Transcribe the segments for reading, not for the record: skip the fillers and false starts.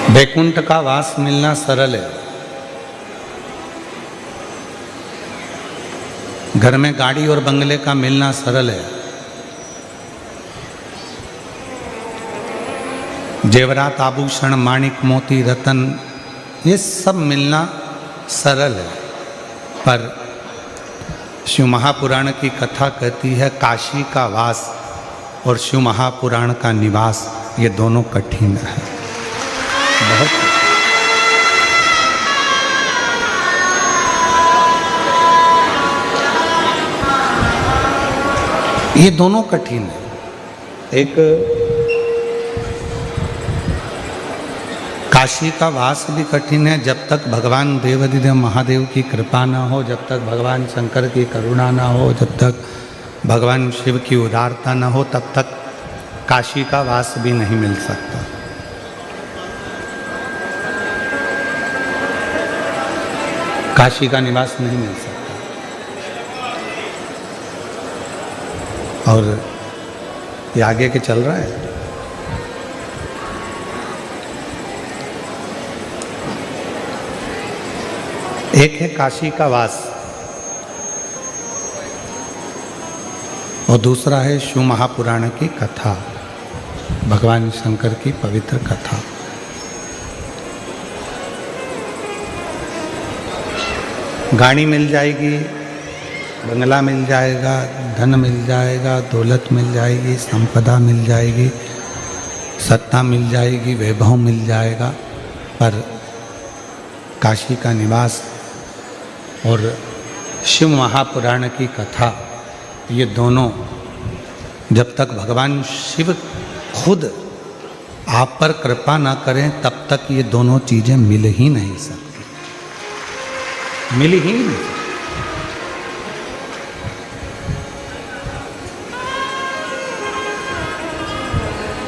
वैकुंठ का वास मिलना सरल है। घर में गाड़ी और बंगले का मिलना सरल है। जेवरात, आभूषण, माणिक, मोती, रतन, ये सब मिलना सरल है। पर शिव महापुराण की कथा कहती है काशी का वास और शिव महापुराण का निवास ये दोनों कठिन है, बहुत। ये दोनों कठिन है। एक काशी का वास भी कठिन है, जब तक भगवान देवाधिदेव महादेव की कृपा ना हो, जब तक भगवान शंकर की करुणा ना हो, जब तक भगवान शिव की उदारता ना हो, तब तक काशी का वास भी नहीं मिल सकता। काशी का निवास नहीं मिल सकता। और ये आगे के चल रहा है। एक है काशी का वास और दूसरा है शिव महापुराण की कथा, भगवान शंकर की पवित्र कथा। गाड़ी मिल जाएगी, बंगला मिल जाएगा, धन मिल जाएगा, दौलत मिल जाएगी, संपदा मिल जाएगी, सत्ता मिल जाएगी, वैभव मिल जाएगा, पर काशी का निवास और शिव महापुराण की कथा, ये दोनों जब तक भगवान शिव खुद आप पर कृपा ना करें तब तक ये दोनों चीज़ें मिल ही नहीं सकती, मिल ही नहीं।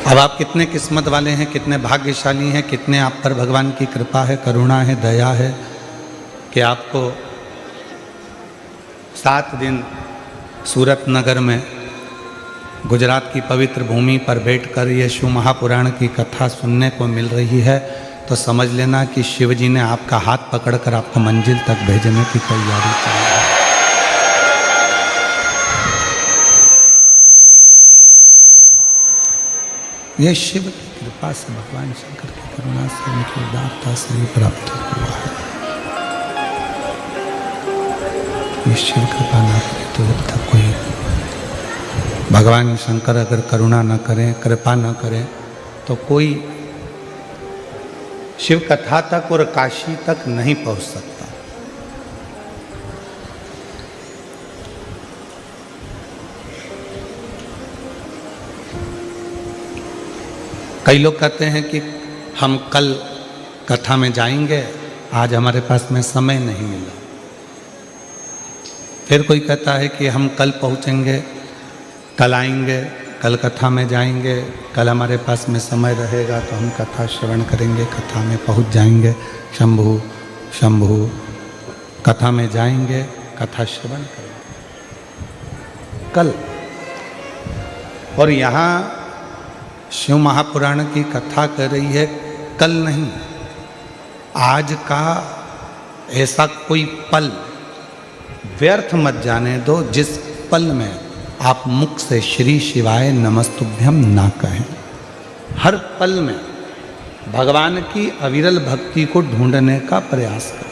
अब आप कितने किस्मत वाले हैं, कितने भाग्यशाली हैं, कितने आप पर भगवान की कृपा है, करुणा है, दया है कि आपको 7 दिन सूरत नगर में गुजरात की पवित्र भूमि पर बैठकर ये शिव महापुराण की कथा सुनने को मिल रही है। तो समझ लेना कि शिव जी ने आपका हाथ पकड़कर आपको मंजिल तक भेजने की तैयारी की है। ये शिव की कृपा से, भगवान शंकर की करुणा से, उनकी उदारता से प्राप्त हुआ है। ये शिव कृपा ना करे तो जब तक कोई, भगवान शंकर अगर करुणा ना करें, कृपा ना करें, तो कोई शिव कथा तक और काशी तक नहीं पहुंच सकता। कई लोग कहते हैं कि हम कल कथा में जाएंगे, आज हमारे पास में समय नहीं मिला। फिर कोई कहता है कि हम कल पहुंचेंगे, कल आएंगे, कल कथा में जाएंगे, कल हमारे पास में समय रहेगा तो हम कथा श्रवण करेंगे, कथा में पहुंच जाएंगे। शंभु शंभु, कथा में जाएंगे, कथा श्रवण करेंगे कल। और यहाँ शिव महापुराण की कथा कर रही है कल नहीं, आज का ऐसा कोई पल व्यर्थ मत जाने दो जिस पल में आप मुख से श्री शिवाय नमस्तुभ्यम ना कहें। हर पल में भगवान की अविरल भक्ति को ढूंढने का प्रयास करें।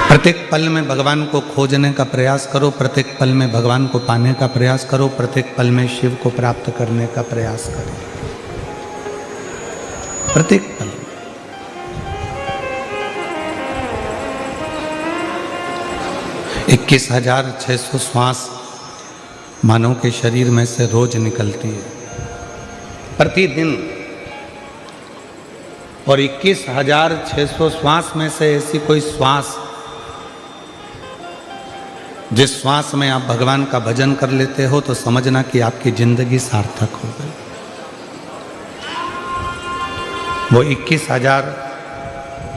प्रत्येक पल में भगवान को खोजने का प्रयास करो, प्रत्येक पल में भगवान को पाने का प्रयास करो, प्रत्येक पल में शिव को प्राप्त करने का प्रयास करो, प्रत्येक पल। 21,600 श्वास मानव के शरीर में से रोज निकलती है प्रतिदिन, और 21,600 श्वास में से ऐसी कोई श्वास जिस श्वास में आप भगवान का भजन कर लेते हो तो समझना कि आपकी जिंदगी सार्थक हो गई। वो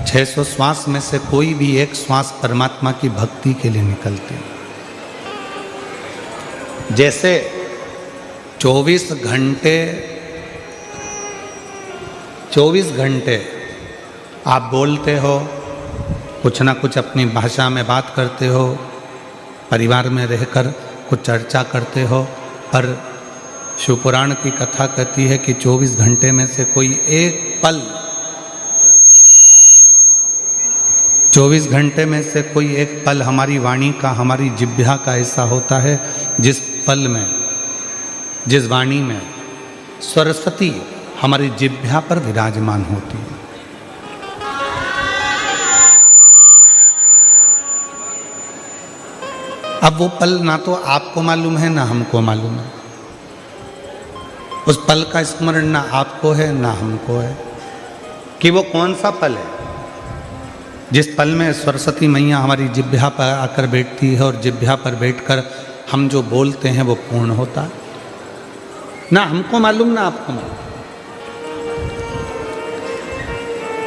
600 श्वास में से कोई भी एक श्वास परमात्मा की भक्ति के लिए निकलती है। जैसे 24 घंटे आप बोलते हो, कुछ ना कुछ अपनी भाषा में बात करते हो, परिवार में रहकर कुछ चर्चा करते हो, पर शिवपुराण की कथा कहती है कि 24 घंटे में से कोई एक पल, 24 घंटे में से कोई एक पल हमारी वाणी का, हमारी जिह्वा का ऐसा होता है जिस पल में, जिस वाणी में सरस्वती हमारी जिह्वा पर विराजमान होती है। अब वो पल ना तो आपको मालूम है ना हमको मालूम है। उस पल का स्मरण ना आपको है ना हमको है कि वो कौन सा पल है जिस पल में सरस्वती मैया हमारी जिह्वा पर आकर बैठती है और जिह्वा पर बैठकर हम जो बोलते हैं वो पूर्ण होता है। ना हमको मालूम ना आपको मालूम।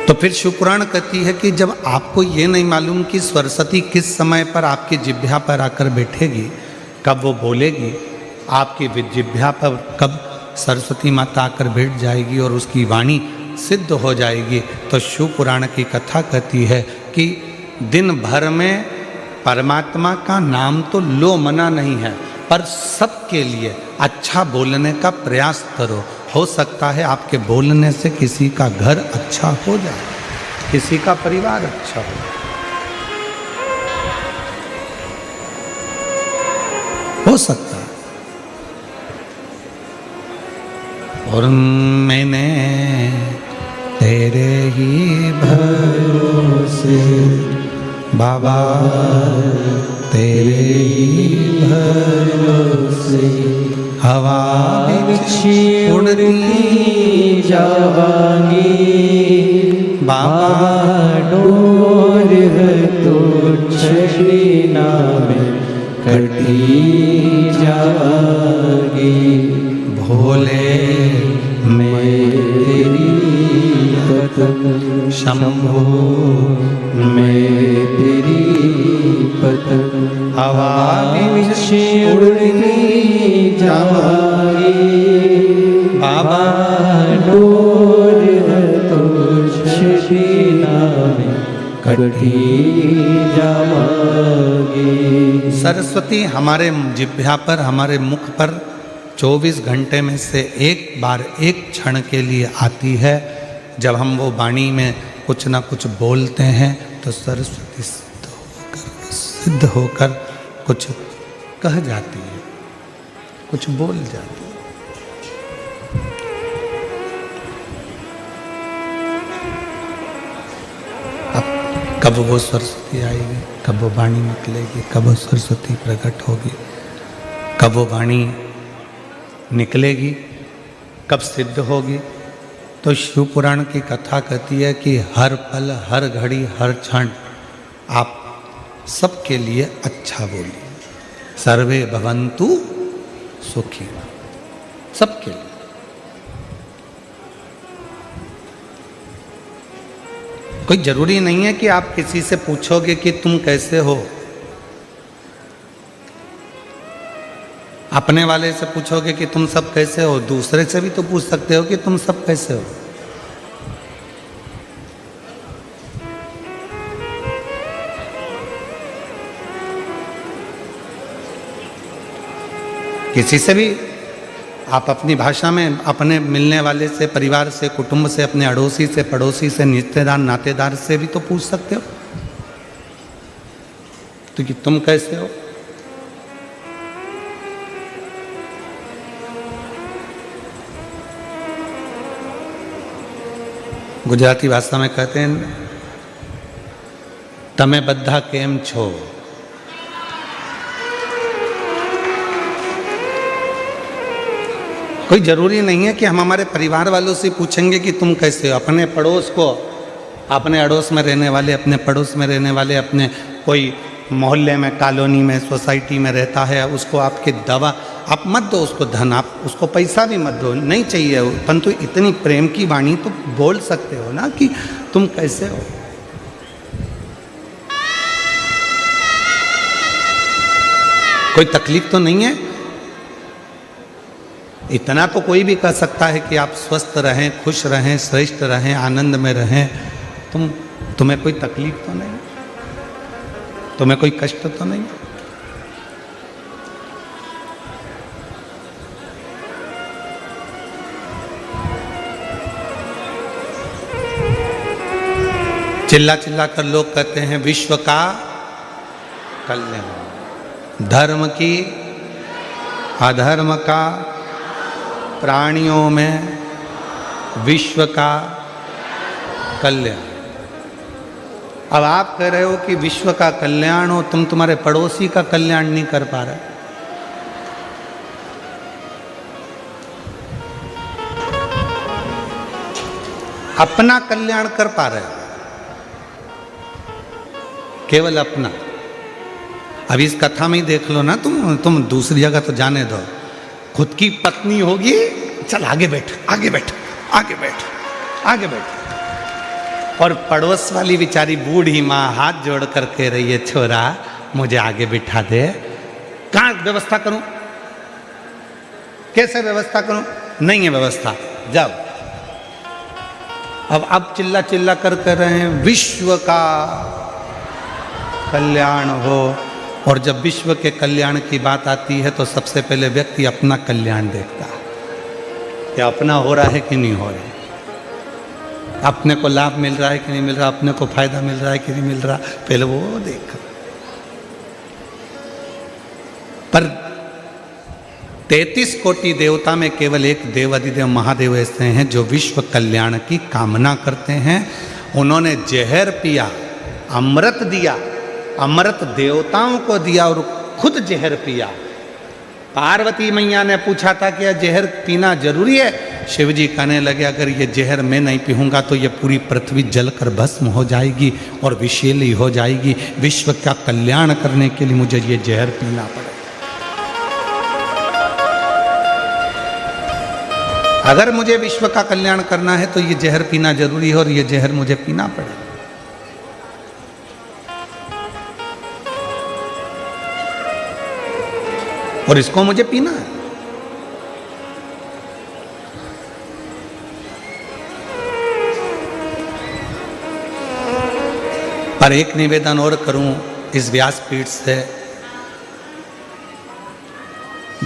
तो फिर शिवपुराण कहती है कि जब आपको ये नहीं मालूम कि सरस्वती किस समय पर आपकी जिह्वा पर आकर बैठेगी, कब वो बोलेगी, आपकी जिह्वा पर कब सरस्वती माता आकर बैठ जाएगी और उसकी वाणी सिद्ध हो जाएगी, तो शिवपुराण की कथा कहती है कि दिन भर में परमात्मा का नाम तो लो मना नहीं है, पर सबके लिए अच्छा बोलने का प्रयास करो। हो सकता है आपके बोलने से किसी का घर अच्छा हो जाए, किसी का परिवार अच्छा हो। हो सकता है। और मैंने तेरे ही भरोसे बाबा, तेरे ही भरोसे हवा बिछी उड़ती जावांगी बाबा, डोर है तो छड़ीना में कटी जावांगी। भोले मैं तेरी पतंग, शंभो मैं तेरी पतंग, हवा बिछी उड़ती जावांगी बाबा, डोर है तो छड़ीना में कटी जावांगी। सरस्वती हमारे जिह्वा पर, हमारे मुख पर 24 घंटे में से एक बार, एक क्षण के लिए आती है। जब हम वो वाणी में कुछ ना कुछ बोलते हैं तो सरस्वती सिद्ध होकर कुछ कह जाती है, कुछ बोल जाती है। अब कब वो सरस्वती आएगी, कब वो वाणी निकलेगी, कब वो सरस्वती प्रकट होगी, कब वो वाणी निकलेगी, कब सिद्ध होगी, तो शिवपुराण की कथा कहती है कि हर पल, हर घड़ी, हर क्षण आप सबके लिए अच्छा बोलिए। सर्वे भवन्तु सुखी, सबके लिए। कोई जरूरी नहीं है कि आप किसी से पूछोगे कि तुम कैसे हो। अपने वाले से पूछोगे कि तुम सब कैसे हो, दूसरे से भी तो पूछ सकते हो कि तुम सब कैसे हो। किसी से भी आप अपनी भाषा में अपने मिलने वाले से, परिवार से, कुटुंब से, अपने अड़ोसी से, पड़ोसी से, रिश्तेदार, नातेदार से भी तो पूछ सकते हो तो कि तुम कैसे हो। गुजराती भाषा में कहते हैं तमे बद्धा केम छो। कोई ज़रूरी नहीं है कि हम हमारे परिवार वालों से पूछेंगे कि तुम कैसे हो। अपने पड़ोस को, अपने अड़ोस में रहने वाले, अपने पड़ोस में रहने वाले, अपने कोई मोहल्ले में, कॉलोनी में, सोसाइटी में रहता है, उसको आपकी दवा आप मत दो, उसको धन, आप उसको पैसा भी मत दो, नहीं चाहिए, परंतु इतनी प्रेम की वाणी तो बोल सकते हो ना कि तुम कैसे हो। कोई तकलीफ तो नहीं है। इतना तो कोई भी कह सकता है कि आप स्वस्थ रहें, खुश रहें, श्रेष्ठ रहें, आनंद में रहें। तुम्हें कोई तकलीफ तो नहीं, तुम्हें कोई कष्ट तो नहीं। चिल्ला चिल्ला कर लोग कहते हैं विश्व का कल्याण, धर्म की, अधर्म का, प्राणियों में विश्व का कल्याण। अब आप कह रहे हो कि विश्व का कल्याण हो, तुम तुम्हारे पड़ोसी का कल्याण नहीं कर पा रहे। अपना कल्याण कर पा रहे हो, केवल अपना। अभी इस कथा में ही देख लो ना, तुम दूसरी जगह तो जाने दो। खुद की पत्नी होगी, चल आगे बैठ, आगे बैठ, आगे बैठ, आगे बैठ। और पड़ोस वाली बेचारी बूढ़ी माँ हाथ जोड़ कर कह रही है छोरा मुझे आगे बिठा दे। कहाँ व्यवस्था करूं, कैसे व्यवस्था करूं? नहीं है व्यवस्था, जाओ। अब चिल्ला चिल्ला कर कह रहे हैं विश्व का कल्याण हो। और जब विश्व के कल्याण की बात आती है तो सबसे पहले व्यक्ति अपना कल्याण देखता है, क्या अपना हो रहा है कि नहीं हो रहा है, अपने को लाभ मिल रहा है कि नहीं मिल रहा, अपने को फायदा मिल रहा है कि नहीं मिल रहा, पहले वो देख। पर 33 कोटि देवता में केवल एक देव अधिदेव महादेव ऐसे हैं जो विश्व कल्याण की कामना करते हैं। उन्होंने जहर पिया, अमृत दिया, अमृत देवताओं को दिया और खुद जहर पिया। पार्वती मैया ने पूछा था कि यह जहर पीना जरूरी है? शिव जी कहने लगे अगर ये जहर मैं नहीं पीऊंगा तो ये पूरी पृथ्वी जलकर भस्म हो जाएगी और विषैली हो जाएगी। विश्व का कल्याण करने के लिए मुझे ये जहर पीना पड़ेगा। अगर मुझे विश्व का कल्याण करना है तो ये जहर पीना जरूरी है और ये जहर मुझे पीना पड़ेगा। और इसको मुझे पीना है। पर एक निवेदन और करूं इस व्यासपीठ से,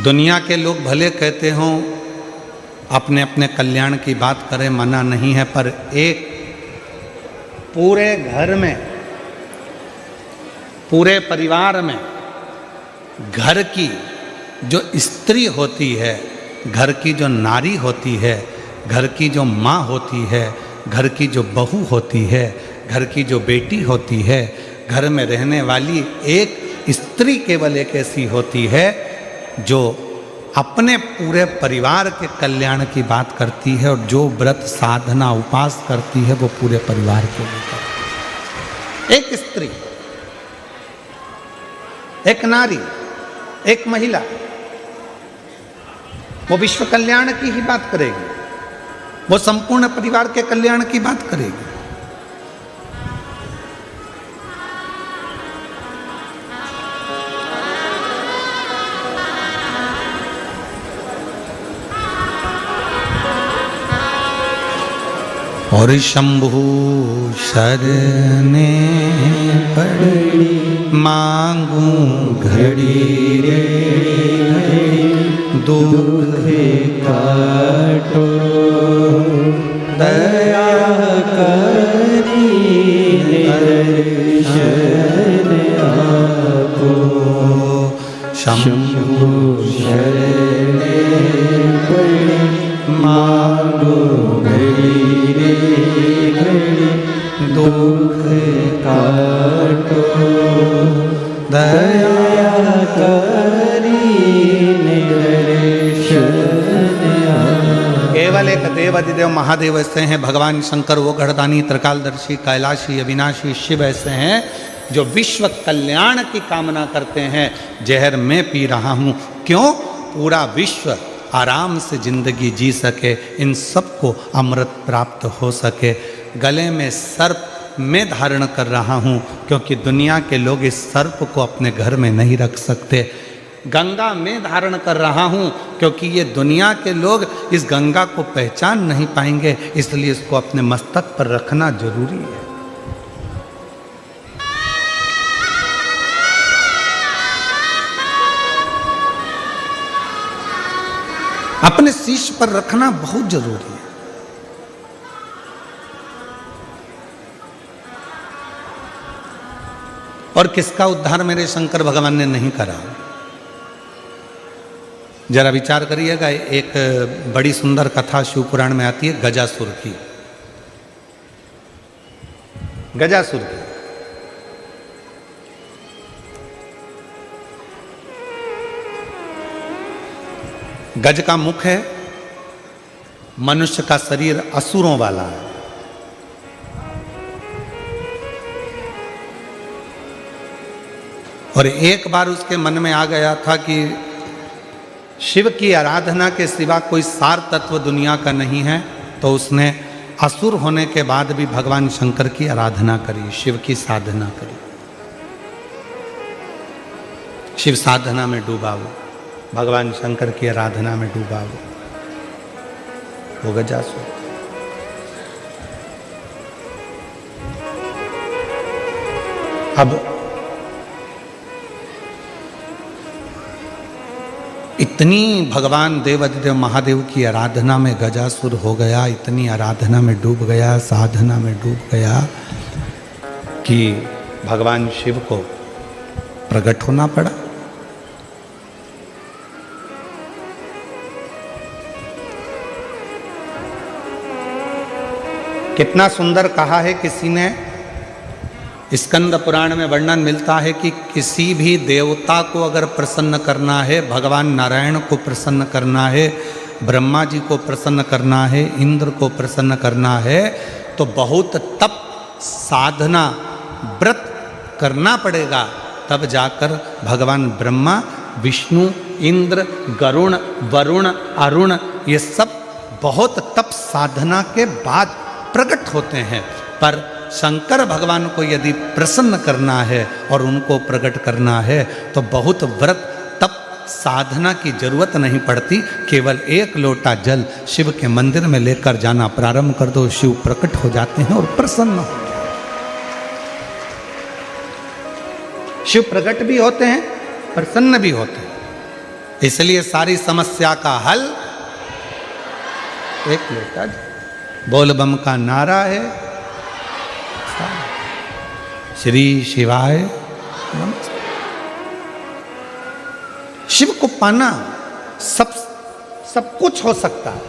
दुनिया के लोग भले कहते हों अपने अपने कल्याण की बात करें, मना नहीं है, पर एक पूरे घर में, पूरे परिवार में घर की जो स्त्री होती है, घर की जो नारी होती है, घर की जो माँ होती है, घर की जो बहू होती है, घर की जो बेटी होती है, घर में रहने वाली एक स्त्री केवल एक ऐसी होती है जो अपने पूरे परिवार के कल्याण की बात करती है और जो व्रत साधना उपास करती है वो पूरे परिवार के लिए करती है। एक स्त्री, एक नारी, एक महिला, वो विश्व कल्याण की ही बात करेगी, वो संपूर्ण परिवार के कल्याण की बात करेगी। और शंभु शरणे पड़ी मांगू घड़ी रे घड़ी, दुख काटो दया करी दर्शन आपो। शंभु शरणे पड़ी मांगो घड़ी रे घड़ी, दुख काटो दया करी केवल एक देव अधिदेव महादेव ऐसे हैं, भगवान शंकर वो गढ़दानी, त्रिकालदर्शी, कैलाशी, अविनाशी शिव ऐसे हैं जो विश्व कल्याण की कामना करते हैं। जहर मैं पी रहा हूँ, क्यों? पूरा विश्व आराम से जिंदगी जी सके, इन सबको अमृत प्राप्त हो सके। गले में सर्प मैं धारण कर रहा हूँ क्योंकि दुनिया के लोग इस सर्प को अपने घर में नहीं रख सकते। गंगा में धारण कर रहा हूं, क्योंकि ये दुनिया के लोग इस गंगा को पहचान नहीं पाएंगे, इसलिए इसको अपने मस्तक पर रखना जरूरी है। अपने शीश पर रखना बहुत जरूरी है। और किसका उद्धार मेरे शंकर भगवान ने नहीं करा? जरा विचार करिएगा। एक बड़ी सुंदर कथा शिव पुराण में आती है गजासुर की। गजासुर की गज का मुख है, मनुष्य का शरीर असुरों वाला है। और एक बार उसके मन में आ गया था कि शिव की आराधना के सिवा कोई सार तत्व दुनिया का नहीं है, तो उसने असुर होने के बाद भी भगवान शंकर की आराधना करी, शिव की साधना करी। शिव साधना में डूबा वो, भगवान शंकर की आराधना में डूबा वो गजासुर। अब इतनी भगवान देवाधिदेव महादेव की आराधना में गजासुर हो गया, इतनी आराधना में डूब गया, साधना में डूब गया कि भगवान शिव को प्रकट होना पड़ा। कितना सुंदर कहा है किसी ने, स्कंद पुराण में वर्णन मिलता है कि किसी भी देवता को अगर प्रसन्न करना है, भगवान नारायण को प्रसन्न करना है, ब्रह्मा जी को प्रसन्न करना है, इंद्र को प्रसन्न करना है, तो बहुत तप साधना व्रत करना पड़ेगा, तब जाकर भगवान ब्रह्मा, विष्णु, इंद्र, गरुण, वरुण, अरुण, ये सब बहुत तप साधना के बाद प्रकट होते हैं। पर शंकर भगवान को यदि प्रसन्न करना है और उनको प्रकट करना है तो बहुत व्रत तप साधना की जरूरत नहीं पड़ती। केवल एक लोटा जल शिव के मंदिर में लेकर जाना प्रारंभ कर दो, शिव प्रकट हो जाते हैं और प्रसन्न हो। शिव प्रकट भी होते हैं, प्रसन्न भी होते हैं। इसलिए सारी समस्या का हल एक लोटा जल। बोल बम का नारा है, श्री शिवाय नमः। शिव को पाना सब कुछ हो सकता है,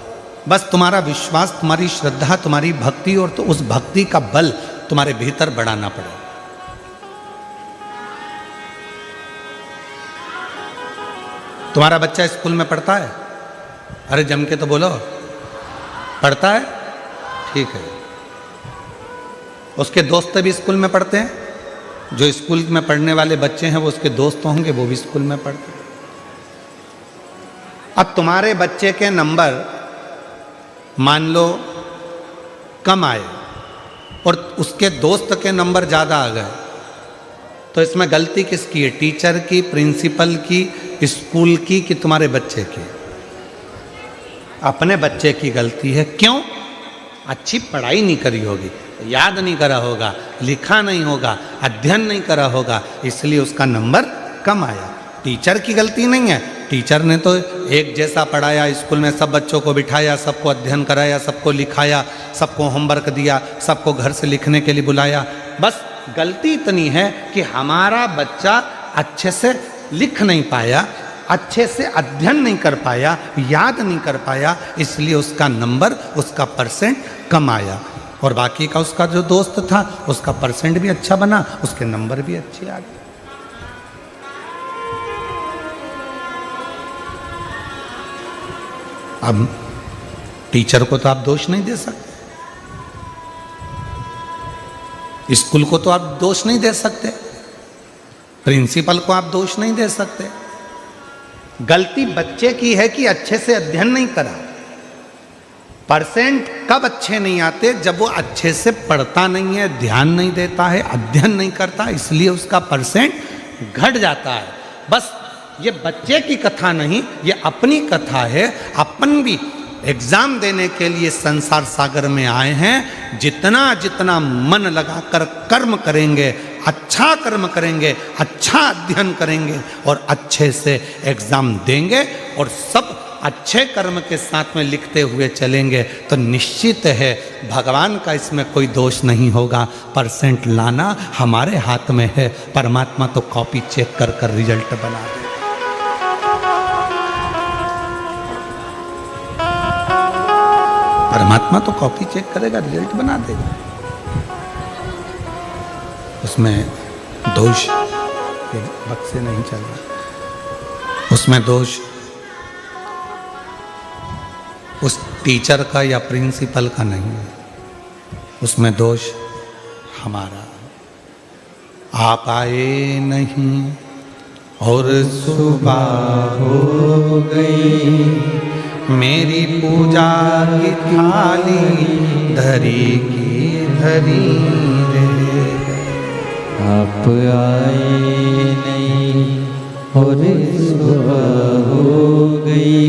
बस तुम्हारा विश्वास, तुम्हारी श्रद्धा, तुम्हारी भक्ति, और तो उस भक्ति का बल तुम्हारे भीतर बढ़ाना पड़ेगा। तुम्हारा बच्चा स्कूल में पढ़ता है? अरे जम के तो बोलो, पढ़ता है? ठीक है। उसके दोस्त भी स्कूल में पढ़ते हैं? जो स्कूल में पढ़ने वाले बच्चे हैं वो उसके दोस्त होंगे, वो भी स्कूल में पढ़ते हैं। अब तुम्हारे बच्चे के नंबर मान लो कम आए और उसके दोस्त के नंबर ज़्यादा आ गए, तो इसमें गलती किसकी है? टीचर की, प्रिंसिपल की, स्कूल की, कि तुम्हारे बच्चे की? अपने बच्चे की गलती है। क्यों? अच्छी पढ़ाई नहीं करी होगी, याद नहीं करा होगा, लिखा नहीं होगा, अध्ययन नहीं करा होगा, इसलिए उसका नंबर कम आया। टीचर की गलती नहीं है। टीचर ने तो एक जैसा पढ़ाया, स्कूल में सब बच्चों को बिठाया, सबको अध्ययन कराया, सबको लिखाया, सबको होमवर्क दिया, सबको घर से लिखने के लिए बुलाया। बस गलती इतनी है कि हमारा बच्चा अच्छे से लिख नहीं पाया, अच्छे से अध्ययन नहीं कर पाया, याद नहीं कर पाया, इसलिए उसका नंबर, उसका परसेंट कम आया। और बाकी का उसका जो दोस्त था उसका परसेंट भी अच्छा बना, उसके नंबर भी अच्छे आ गए। अब टीचर को तो आप दोष नहीं दे सकते, स्कूल को तो आप दोष नहीं दे सकते, प्रिंसिपल को आप दोष नहीं दे सकते। गलती बच्चे की है कि अच्छे से अध्ययन नहीं करा। परसेंट कब अच्छे नहीं आते? जब वो अच्छे से पढ़ता नहीं है, ध्यान नहीं देता है, अध्ययन नहीं करता, इसलिए उसका परसेंट घट जाता है। बस ये बच्चे की कथा नहीं, ये अपनी कथा है। अपन भी एग्जाम देने के लिए संसार सागर में आए हैं। जितना जितना मन लगाकर कर्म करेंगे, अच्छा कर्म करेंगे, अच्छा अध्ययन करेंगे और अच्छे से एग्जाम देंगे और सब अच्छे कर्म के साथ में लिखते हुए चलेंगे तो निश्चित है भगवान का इसमें कोई दोष नहीं होगा। परसेंट लाना हमारे हाथ में है, परमात्मा तो कॉपी चेक कर कर रिजल्ट बना दे। परमात्मा तो कॉपी चेक करेगा, रिजल्ट बना देगा। उसमें दोष वक्त से नहीं चल रहा, उसमें दोष उस टीचर का या प्रिंसिपल का नहीं है, उसमें दोष हमारा। आप आए नहीं और सुबह हो गई, मेरी पूजा की थाली धरी की धरी रे। आप आए नहीं और सुबह हो गई,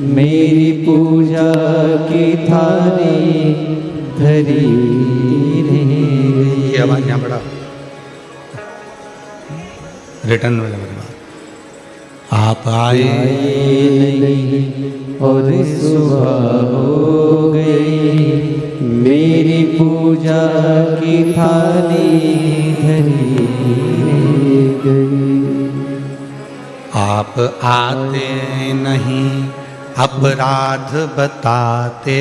मेरी पूजा की थाली धरी रे। ये आवाज यहाँ बड़ा रिटर्न में लग रहा। आप आए नहीं और सुबह हो गई, मेरी पूजा की थाली धरी गई। आप आते नहीं, अपराध बताते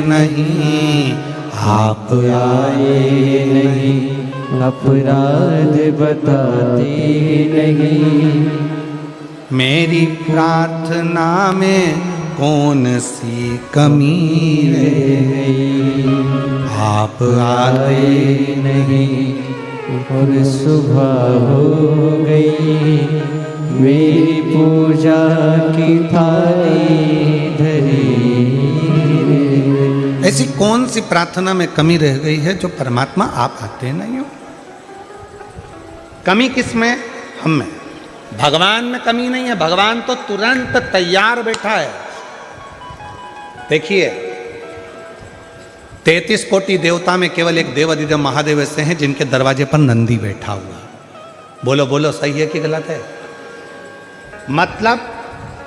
नहीं। आप आए नहीं, अपराध बताते नहीं। मेरी प्रार्थना में कौन सी कमी रह गई। आप आए नहीं और सुबह हो गई, मेरी पूजा की थाली धरी। ऐसी कौन सी प्रार्थना में कमी रह गई है जो परमात्मा आप आते नहीं हो? कमी किस में? हम में। भगवान में कमी नहीं है, भगवान तो तुरंत तैयार बैठा है। देखिए 33 कोटि देवता में केवल एक देव अधिदेव महादेव ऐसे हैं जिनके दरवाजे पर नंदी बैठा हुआ। बोलो बोलो, सही है कि गलत है? मतलब,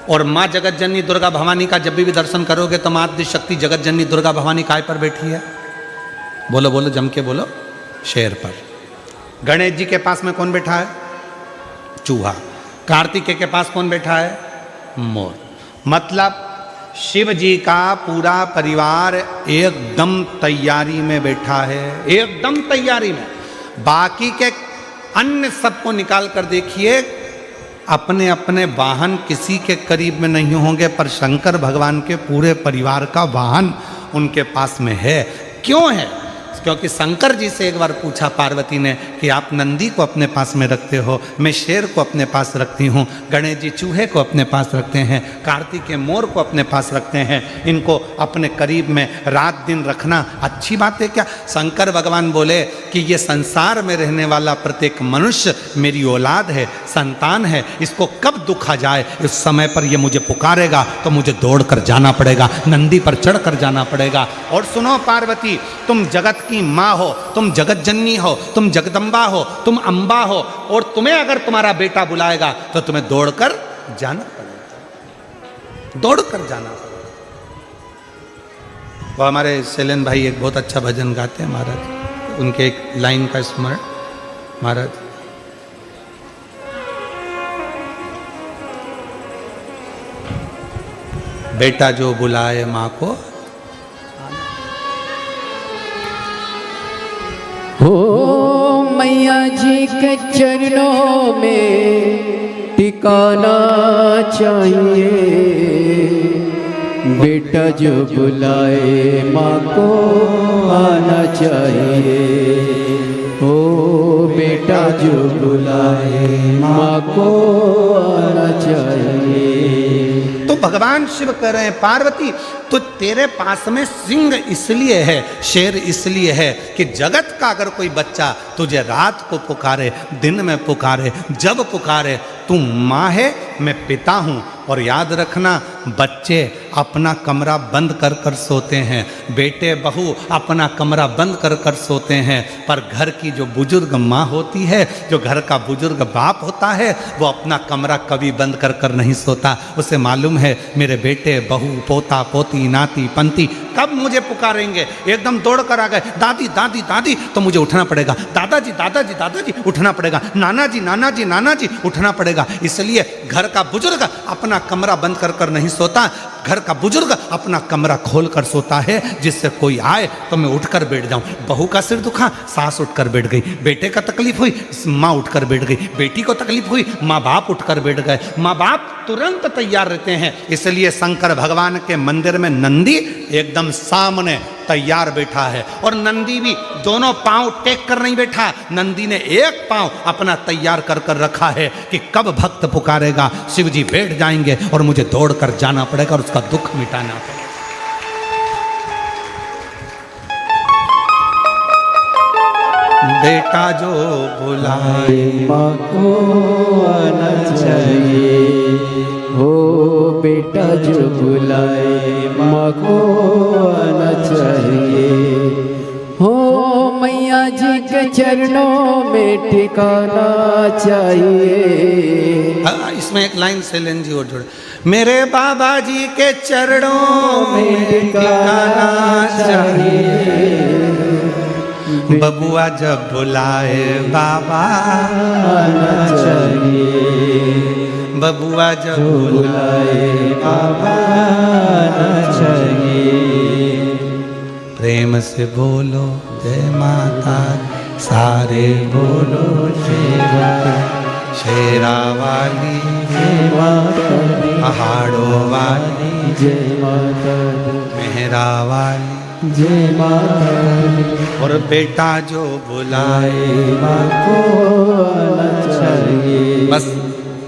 और माँ जगत जननी दुर्गा भवानी का जब भी दर्शन करोगे तो माँ आदि शक्ति जगत जननी दुर्गा भवानी काय पर बैठी है? बोलो बोलो, जम के बोलो। शेर पर। गणेश जी के पास में कौन बैठा है? चूहा। कार्तिकेय के पास कौन बैठा है? मोर। मतलब शिव जी का पूरा परिवार एकदम तैयारी में बैठा है, एकदम तैयारी में। बाकी के अन्य सबको निकाल कर देखिए, अपने अपने वाहन किसी के करीब में नहीं होंगे, पर शंकर भगवान के पूरे परिवार का वाहन उनके पास में है। क्यों है? क्योंकि शंकर जी से एक बार पूछा पार्वती ने कि आप नंदी को अपने पास में रखते हो, मैं शेर को अपने पास रखती हूँ, गणेश जी चूहे को अपने पास रखते हैं, कार्तिकेय मोर को अपने पास रखते हैं, इनको अपने करीब में रात दिन रखना अच्छी बात है क्या? शंकर भगवान बोले कि ये संसार में रहने वाला प्रत्येक मनुष्य मेरी औलाद है, संतान है, इसको कब दुख आ जाए इस समय पर ये मुझे पुकारेगा तो मुझे दौड़ कर जाना पड़ेगा, नंदी पर चढ़ कर जाना पड़ेगा। और सुनो पार्वती, तुम जगत की माँ हो, तुम जगत जननी हो, तुम जगदम्बा हो, तुम अम्बा हो, और तुम्हें अगर तुम्हारा बेटा बुलाएगा तो तुम्हें दौड़कर जाना पड़ेगा, दौड़कर जाना पड़ेगा। वो हमारे शैलेन भाई एक बहुत अच्छा भजन गाते हैं महाराज, उनके एक लाइन का स्मरण महाराज। बेटा जो बुलाए माँ को, हो मैया जी के चरणों में टिकाना चाहिए, बेटा जो बुलाए माँ को आना चाहिए। हो बेटा जो बुलाए माँ को आना चाहिए। तो भगवान शिव कह रहे हैं पार्वती तो तेरे पास में सिंह इसलिए है, शेर इसलिए है कि जगत का अगर कोई बच्चा तुझे रात को पुकारे, दिन में पुकारे, जब पुकारे, तू माँ है, मैं पिता हूँ। और याद रखना, बच्चे अपना कमरा बंद कर कर सोते हैं, बेटे बहू अपना कमरा बंद कर कर सोते हैं, पर घर की जो बुजुर्ग माँ होती है, जो घर का बुजुर्ग बाप होता है, वो अपना कमरा कभी बंद कर कर नहीं सोता। उसे मालूम है मेरे बेटे बहू पोता पोती नाती पंती कब मुझे पुकारेंगे। एकदम दौड़ कर आ गए, दादी दादी दादी, तो मुझे उठना पड़ेगा, दादाजी दादाजी दादाजी उठना पड़ेगा, नाना जी नाना जी नाना जी उठना पड़ेगा। इसलिए घर का बुजुर्ग अपना कमरा बंद कर कर नहीं सोता, घर का बुजुर्ग अपना कमरा खोल कर सोता है, जिससे कोई आए तो मैं उठकर बैठ जाऊं। बहू का सिर दुखा, सास उठकर बैठ गई, बेटे का तकलीफ हुई, माँ उठकर बैठ गई, बेटी को तकलीफ हुई, माँ बाप उठकर बैठ गए। माँ बाप तुरंत तैयार रहते हैं। इसलिए शंकर भगवान के मंदिर में नंदी एकदम सामने तैयार बैठा है, और नंदी भी दोनों पांव टेक कर नहीं बैठा, नंदी ने एक पांव अपना तैयार कर कर रखा है कि कब भक्त पुकारेगा शिव जी बैठ जाएंगे और मुझे दौड़ कर जाना पड़ेगा और उसका दुख मिटाना पड़ेगा। बेटा जो बुलाए माँ को आना चाहिए, हो बेटा जो बुलाए माँ को आना चाहिए, हो मैया जी के चरणों में ठिकाना चाहिए। इसमें एक लाइन शैलेंद्र जी और जोड़े, मेरे बाबा जी के चरणों में ठिकाना चाहिए, बबुआ जब बुलाए बाबा आना चाहिए, बबुआ जब बुलाए बाबा आना चाहिए। प्रेम से बोलो जय माता, सारे बोलो जय माता, शेरा वाली जय माता दी, पहाड़ों वाली जय माता दी, मेहरा वाली जय माता दी। और बेटा जो बुलाए माँ को आना चाहिए। बस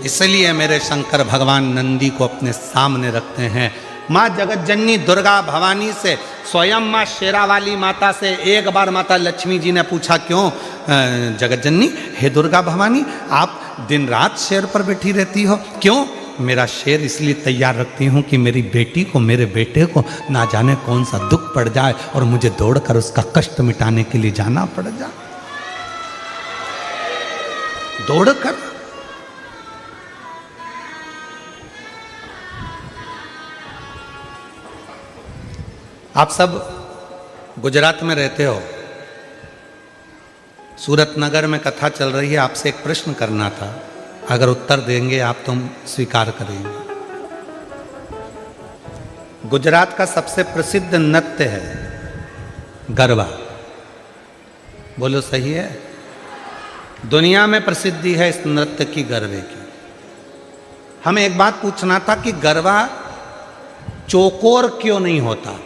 इसलिए मेरे शंकर भगवान नंदी को अपने सामने रखते हैं। माँ जगत जननी दुर्गा भवानी से, स्वयं माँ शेरा वाली माता से एक बार माता लक्ष्मी जी ने पूछा, क्यों जगत जननी, हे दुर्गा भवानी, आप दिन रात शेर पर बैठी रहती हो, क्यों? मेरा शेर इसलिए तैयार रखती हूँ कि मेरी बेटी को, मेरे बेटे को ना जाने कौन सा दुख पड़ जाए और मुझे दौड़कर उसका कष्ट मिटाने के लिए जाना पड़ जाए। दौड़कर आप सब गुजरात में रहते हो, सूरत नगर में कथा चल रही है, आपसे एक प्रश्न करना था, अगर उत्तर देंगे आप तो हम स्वीकार करेंगे। गुजरात का सबसे प्रसिद्ध नृत्य है गरबा, बोलो सही है? दुनिया में प्रसिद्धि है इस नृत्य की, गरबे की। हमें एक बात पूछना था कि गरबा चौकोर क्यों नहीं होता,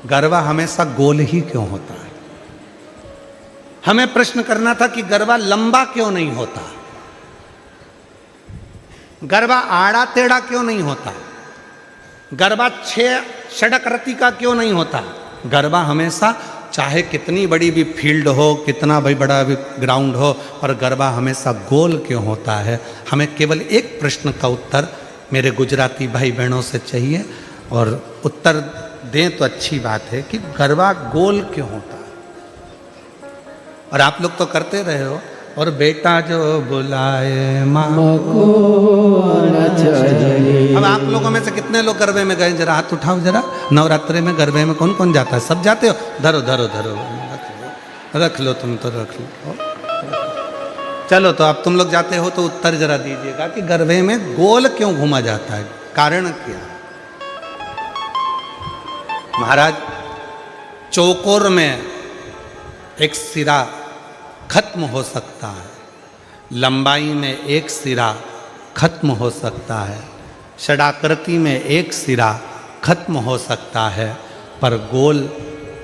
गरबा हमेशा गोल ही क्यों होता है? हमें प्रश्न करना था कि गरबा लंबा क्यों नहीं होता, गरबा आड़ा टेढ़ा क्यों नहीं होता, गरबा षडकृति का क्यों नहीं होता। गरबा हमेशा, चाहे कितनी बड़ी भी फील्ड हो, कितना भी बड़ा भी ग्राउंड हो, पर गरबा हमेशा गोल क्यों होता है? हमें केवल एक प्रश्न का उत्तर मेरे गुजराती भाई बहनों से चाहिए, और उत्तर दें तो अच्छी बात है कि गरबा गोल क्यों होता है। और आप लोग तो करते रहे हो, और बेटा जो बुलाए माँ को आना चाहिए। अब आप लोगों में से कितने लोग गरबे में गए, जरा हाथ उठाओ जरा। नवरात्रि में गरबे में कौन कौन जाता है? सब जाते हो? धरो धरो धरो, रख लो, तुम तो रख लो। चलो, तो अब तुम लोग जाते हो तो उत्तर जरा दीजिएगा कि गरबे में गोल क्यों घूमा जाता है, कारण क्या? महाराज, चौकोर में एक सिरा खत्म हो सकता है, लंबाई में एक सिरा खत्म हो सकता है, षडाकृति में एक सिरा खत्म हो सकता है, पर गोल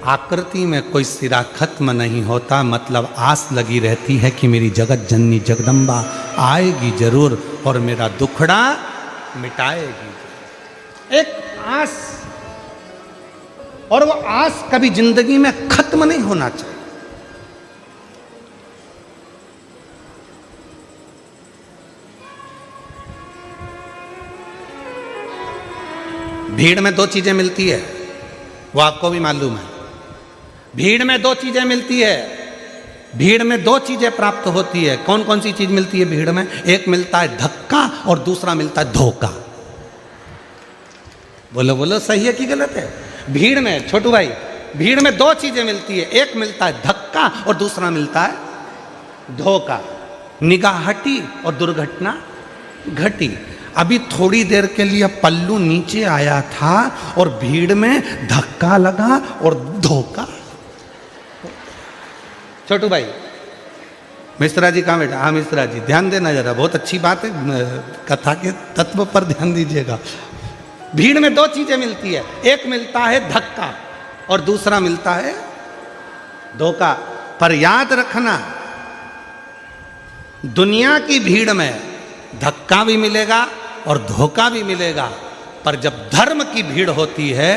आकृति में कोई सिरा खत्म नहीं होता। मतलब आस लगी रहती है कि मेरी जगत जननी जगदम्बा आएगी जरूर और मेरा दुखड़ा मिटाएगी। एक आस, और वो आस कभी जिंदगी में खत्म नहीं होना चाहिए। भीड़ में दो चीजें मिलती है, वो आपको भी मालूम है। भीड़ में दो चीजें मिलती है, भीड़ में दो चीजें प्राप्त होती है। कौन कौन सी चीज मिलती है भीड़ में? एक मिलता है धक्का और दूसरा मिलता है धोखा। बोलो बोलो, सही है कि गलत है? भीड़ में, छोटू भाई, भीड़ में दो चीजें मिलती है, एक मिलता है धक्का और दूसरा मिलता है धोखा। निगाह हटी और दुर्घटना घटी। अभी थोड़ी देर के लिए पल्लू नीचे आया था और भीड़ में धक्का लगा और धोखा। छोटू भाई, मिश्रा जी कहाँ बैठा? हाँ मिश्रा जी, ध्यान देना जरा, बहुत अच्छी बात है, कथा के तत्व पर ध्यान दीजिएगा। भीड़ में दो चीजें मिलती है, एक मिलता है धक्का और दूसरा मिलता है धोखा। पर याद रखना, दुनिया की भीड़ में धक्का भी मिलेगा और धोखा भी मिलेगा, पर जब धर्म की भीड़ होती है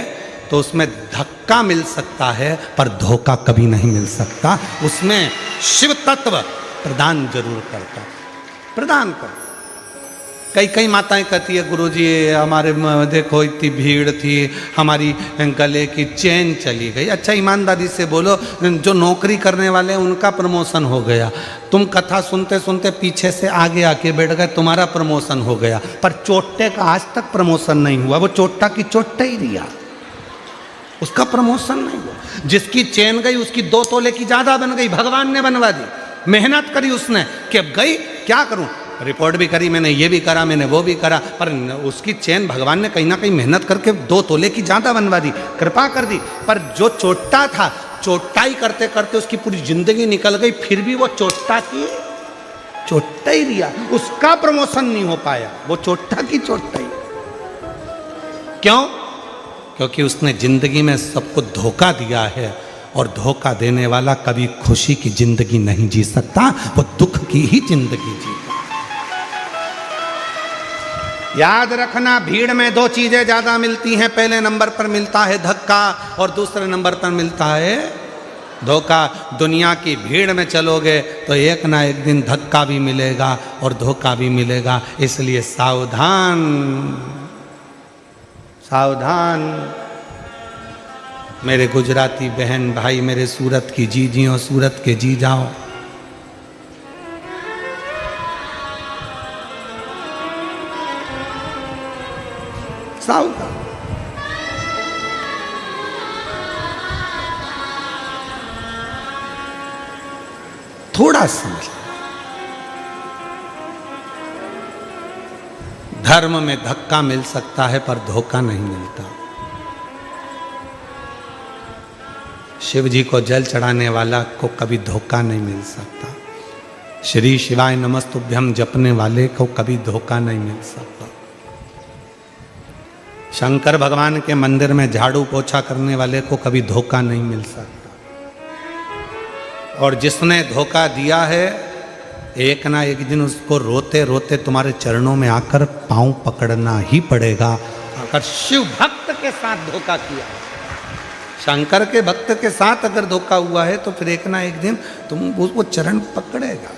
तो उसमें धक्का मिल सकता है पर धोखा कभी नहीं मिल सकता। उसमें शिव तत्व प्रदान जरूर करता, प्रदान कर। कई कई माताएं कहती है, गुरुजी हमारे देखो इतनी भीड़ थी, हमारी गले की चेन चली गई। अच्छा ईमानदारी से बोलो, जो नौकरी करने वाले हैं उनका प्रमोशन हो गया, तुम कथा सुनते सुनते पीछे से आगे आके बैठ गए, तुम्हारा प्रमोशन हो गया, पर चोट्टे का आज तक प्रमोशन नहीं हुआ। वो चोट्टा की चोट्टा ही रिया, उसका प्रमोशन नहीं हुआ। जिसकी चेन गई उसकी 2 तोले की ज्यादा बन गई, भगवान ने बनवा दी। मेहनत करी उसने कि अब गई, क्या करूं, रिपोर्ट भी करी मैंने, ये भी करा मैंने, वो भी करा, पर उसकी चेन भगवान ने कहीं ना कहीं मेहनत करके 2 तोले की ज्यादा बनवा दी, कृपा कर दी। पर जो चोट्टा था, चोट्टाई करते करते उसकी पूरी जिंदगी निकल गई, फिर भी वो चोट्टा की चोट्टा ही रिया, उसका प्रमोशन नहीं हो पाया, वो चोट्टा की चोट्टा ही। क्यों? क्योंकि उसने जिंदगी में सबको धोखा दिया है, और धोखा देने वाला कभी खुशी की जिंदगी नहीं जी सकता, वो दुख की ही जिंदगी जीता। याद रखना, भीड़ में 2 चीजें ज्यादा मिलती हैं। पहले नंबर पर मिलता है धक्का और दूसरे नंबर पर मिलता है धोखा। दुनिया की भीड़ में चलोगे तो एक ना एक दिन धक्का भी मिलेगा और धोखा भी मिलेगा। इसलिए सावधान, सावधान मेरे गुजराती बहन भाई, मेरे सूरत की जीजियों, सूरत के जी जाओ। सावधान। थोड़ा समझ, धर्म में धक्का मिल सकता है पर धोखा नहीं मिलता। शिव जी को जल चढ़ाने वाला को कभी धोखा नहीं मिल सकता। श्री शिवाय नमस्तुभ्यम जपने वाले को कभी धोखा नहीं मिल सकता। शंकर भगवान के मंदिर में झाड़ू पोछा करने वाले को कभी धोखा नहीं मिल सकता। और जिसने धोखा दिया है, एक ना एक दिन उसको रोते रोते तुम्हारे चरणों में आकर पांव पकड़ना ही पड़ेगा। अगर शिव भक्त के साथ धोखा किया, शंकर के भक्त के साथ अगर धोखा हुआ है, तो फिर एक ना एक दिन तुम वो चरण पकड़ेगा।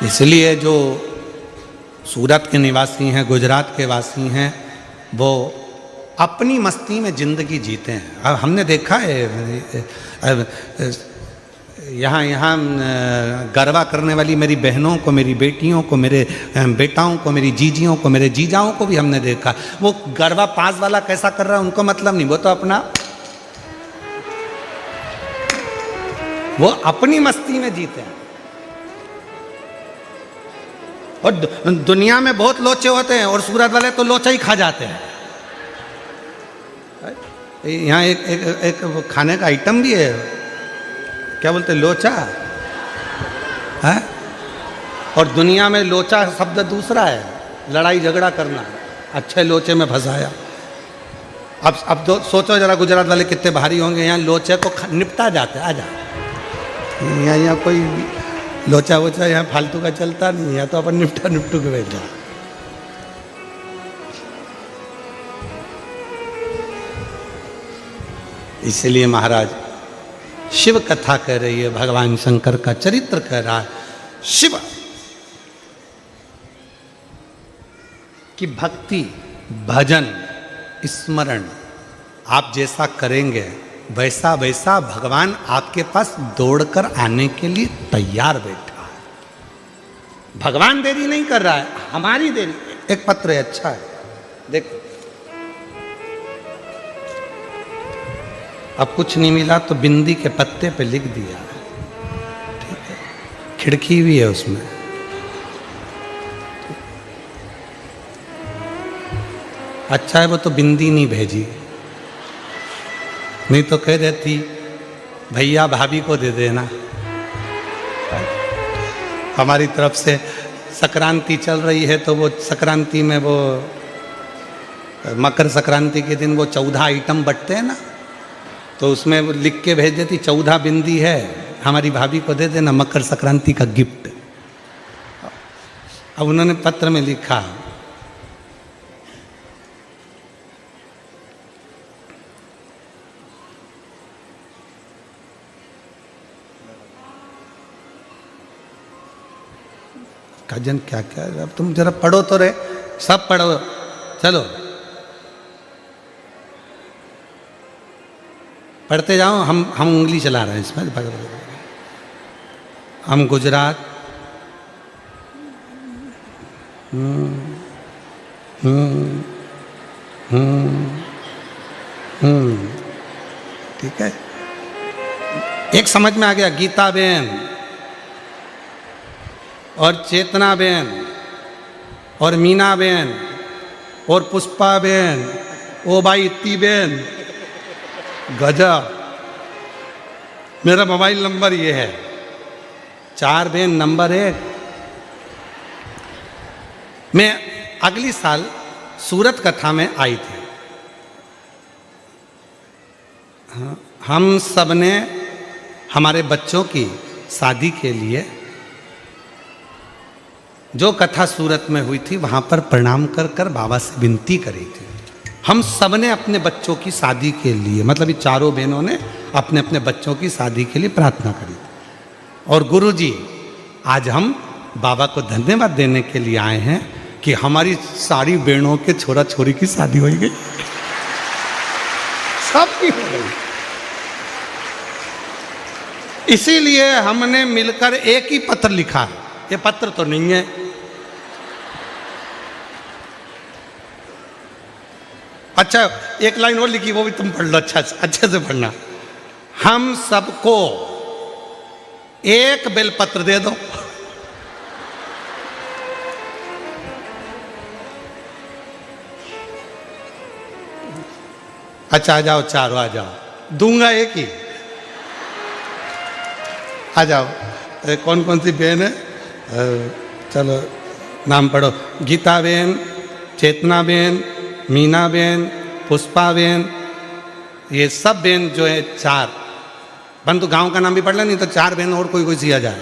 इसलिए जो सूरत के निवासी हैं, गुजरात के वासी हैं, वो अपनी मस्ती में ज़िंदगी जीते हैं। अब हमने देखा है यहाँ गरबा करने वाली मेरी बहनों को, मेरी बेटियों को, मेरे बेटाओं को, मेरी जीजियों को, मेरे जीजाओं को भी हमने देखा। वो गरबा पास वाला कैसा कर रहा है उनको मतलब नहीं, वो तो वो अपनी मस्ती में जीते हैं। और दुनिया में बहुत लोचे होते हैं और सूरत वाले तो लोचा ही खा जाते हैं। यहाँ एक खाने का आइटम भी है, क्या बोलते हैं, लोचा है। और दुनिया में लोचा शब्द दूसरा है, लड़ाई झगड़ा करना। अच्छे लोचे में फंसाया। अब तो सोचो जरा गुजरात वाले कितने भारी होंगे। यहाँ लोचे को निपटा जाते, आ जा। यहाँ कोई लोचा वोचा यहाँ फालतू का चलता नहीं, यहाँ तो अपन निपटू के बैठ जा। इसलिए महाराज शिव कथा कह रही है, भगवान शंकर का चरित्र कह रहा है। शिव की भक्ति, भजन, स्मरण आप जैसा करेंगे वैसा वैसा भगवान आपके पास दौड़कर आने के लिए तैयार बैठा है। भगवान देरी नहीं कर रहा है, हमारी देरी। एक पत्र है, अच्छा है, देखो। अब कुछ नहीं मिला तो बिंदी के पत्ते पे लिख दिया, ठीक है, खिड़की भी है उसमें। अच्छा है वो तो बिंदी नहीं भेजी, नहीं तो कह देती भैया भाभी को दे देना। हमारी तरफ से संक्रांति चल रही है तो वो संक्रांति में वो मकर संक्रांति के दिन वो 14 आइटम बंटते हैं ना, तो उसमें वो लिख के भेज देती 14 बिंदी है, हमारी भाभी को दे देना, मकर संक्रांति का गिफ्ट। अब उन्होंने पत्र में लिखा, काजन क्या क्या, अब तुम जरा पढ़ो तो रहे, सब पढ़ो, चलो पढ़ते जाओ। हम उंगली चला रहे हैं इसमें। हम गुजरात, ठीक है। एक समझ में आ गया, गीता बेन और चेतना बेन और मीना बेन और पुष्पा बेन, ओ भाई इत्ती बेन, गजब। मेरा मोबाइल नंबर ये है, 4 बेन नंबर 1। मैं अगली साल सूरत कथा में आई थी। हम सब ने हमारे बच्चों की शादी के लिए जो कथा सूरत में हुई थी वहाँ पर प्रणाम कर कर बाबा से विनती करी थी। हम सब ने अपने बच्चों की शादी के लिए, मतलब ये चारों बहनों ने अपने अपने बच्चों की शादी के लिए प्रार्थना करी थी। और गुरुजी आज हम बाबा को धन्यवाद देने के लिए आए हैं कि हमारी सारी बहनों के छोरा छोरी की शादी हो गई, सबकी हो गई। इसीलिए हमने मिलकर एक ही पत्र लिखा है। ये पत्र तो नहीं है, अच्छा एक लाइन और लिखी, वो भी तुम पढ़ लो, अच्छे से पढ़ना। हम सबको एक बेलपत्र दे दो। अच्छा आ जाओ, चारों आ जाओ, दूंगा एक ही। आ जाओ, कौन कौन सी बहन है, चलो नाम पढ़ो। गीता बेन, चेतना बेन, मीना बेन, पुष्पा बेन, ये सब बेन जो है 4। परंतु गांव का नाम भी पढ़ लें, नहीं तो 4 बहन और कोई सी आ जाए।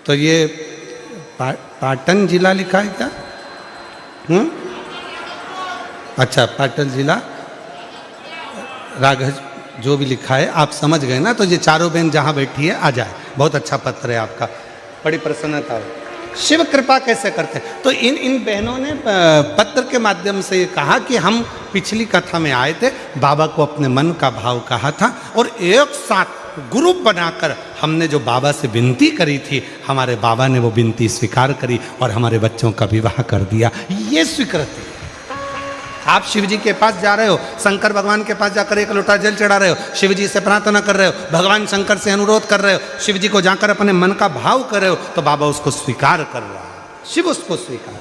तो ये पाटन जिला लिखा है क्या? अच्छा, पाटन जिला राघव जो भी लिखा है आप समझ गए ना। तो ये चारों बहन जहाँ बैठी है आ जाए। बहुत अच्छा पत्र है आपका, बड़ी प्रसन्नता है। शिव कृपा कैसे करते हैं? तो इन बहनों ने पत्र के माध्यम से ये कहा कि हम पिछली कथा में आए थे, बाबा को अपने मन का भाव कहा था और एक साथ ग्रुप बनाकर हमने जो बाबा से विनती करी थी, हमारे बाबा ने वो विनती स्वीकार करी और हमारे बच्चों का विवाह कर दिया। ये स्वीकृति। आप शिव जी के पास जा रहे हो, शंकर भगवान के पास जाकर एक लोटा जल चढ़ा रहे हो, शिव जी से प्रार्थना कर रहे हो, भगवान शंकर से अनुरोध कर रहे हो, शिव जी को जाकर अपने मन का भाव कर रहे हो, तो बाबा उसको स्वीकार कर रहा है, शिव उसको स्वीकार।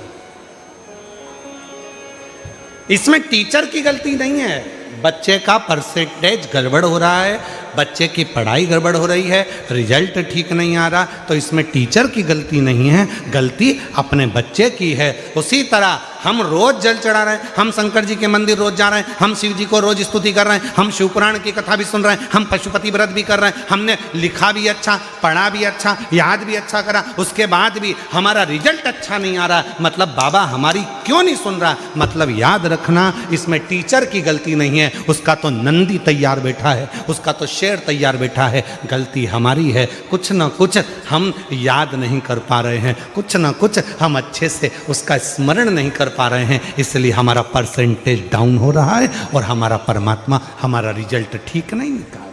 इसमें टीचर की गलती नहीं है। बच्चे का परसेंटेज गड़बड़ हो रहा है, बच्चे की पढ़ाई गड़बड़ हो रही है, रिजल्ट ठीक नहीं आ रहा, तो इसमें टीचर की गलती नहीं है, गलती अपने बच्चे की है। उसी तरह हम रोज जल चढ़ा रहे हैं, हम शंकर जी के मंदिर रोज जा रहे हैं, हम शिव जी को रोज स्तुति कर रहे हैं, हम शिवपुराण की कथा भी सुन रहे हैं, हम पशुपति व्रत भी कर रहे हैं, हमने लिखा भी अच्छा, पढ़ा भी अच्छा, याद भी अच्छा करा, उसके बाद भी हमारा रिजल्ट अच्छा नहीं आ रहा, मतलब बाबा हमारी क्यों नहीं सुन रहा? मतलब याद रखना, इसमें टीचर की गलती नहीं है, उसका तो नंदी तैयार बैठा है, उसका तो शेर तैयार बैठा है, गलती हमारी है। कुछ ना कुछ हम याद नहीं कर पा रहे हैं, कुछ ना कुछ हम अच्छे से उसका स्मरण नहीं कर पा रहे हैं, इसलिए हमारा परसेंटेज डाउन हो रहा है और हमारा परमात्मा हमारा रिजल्ट ठीक नहीं निकाल।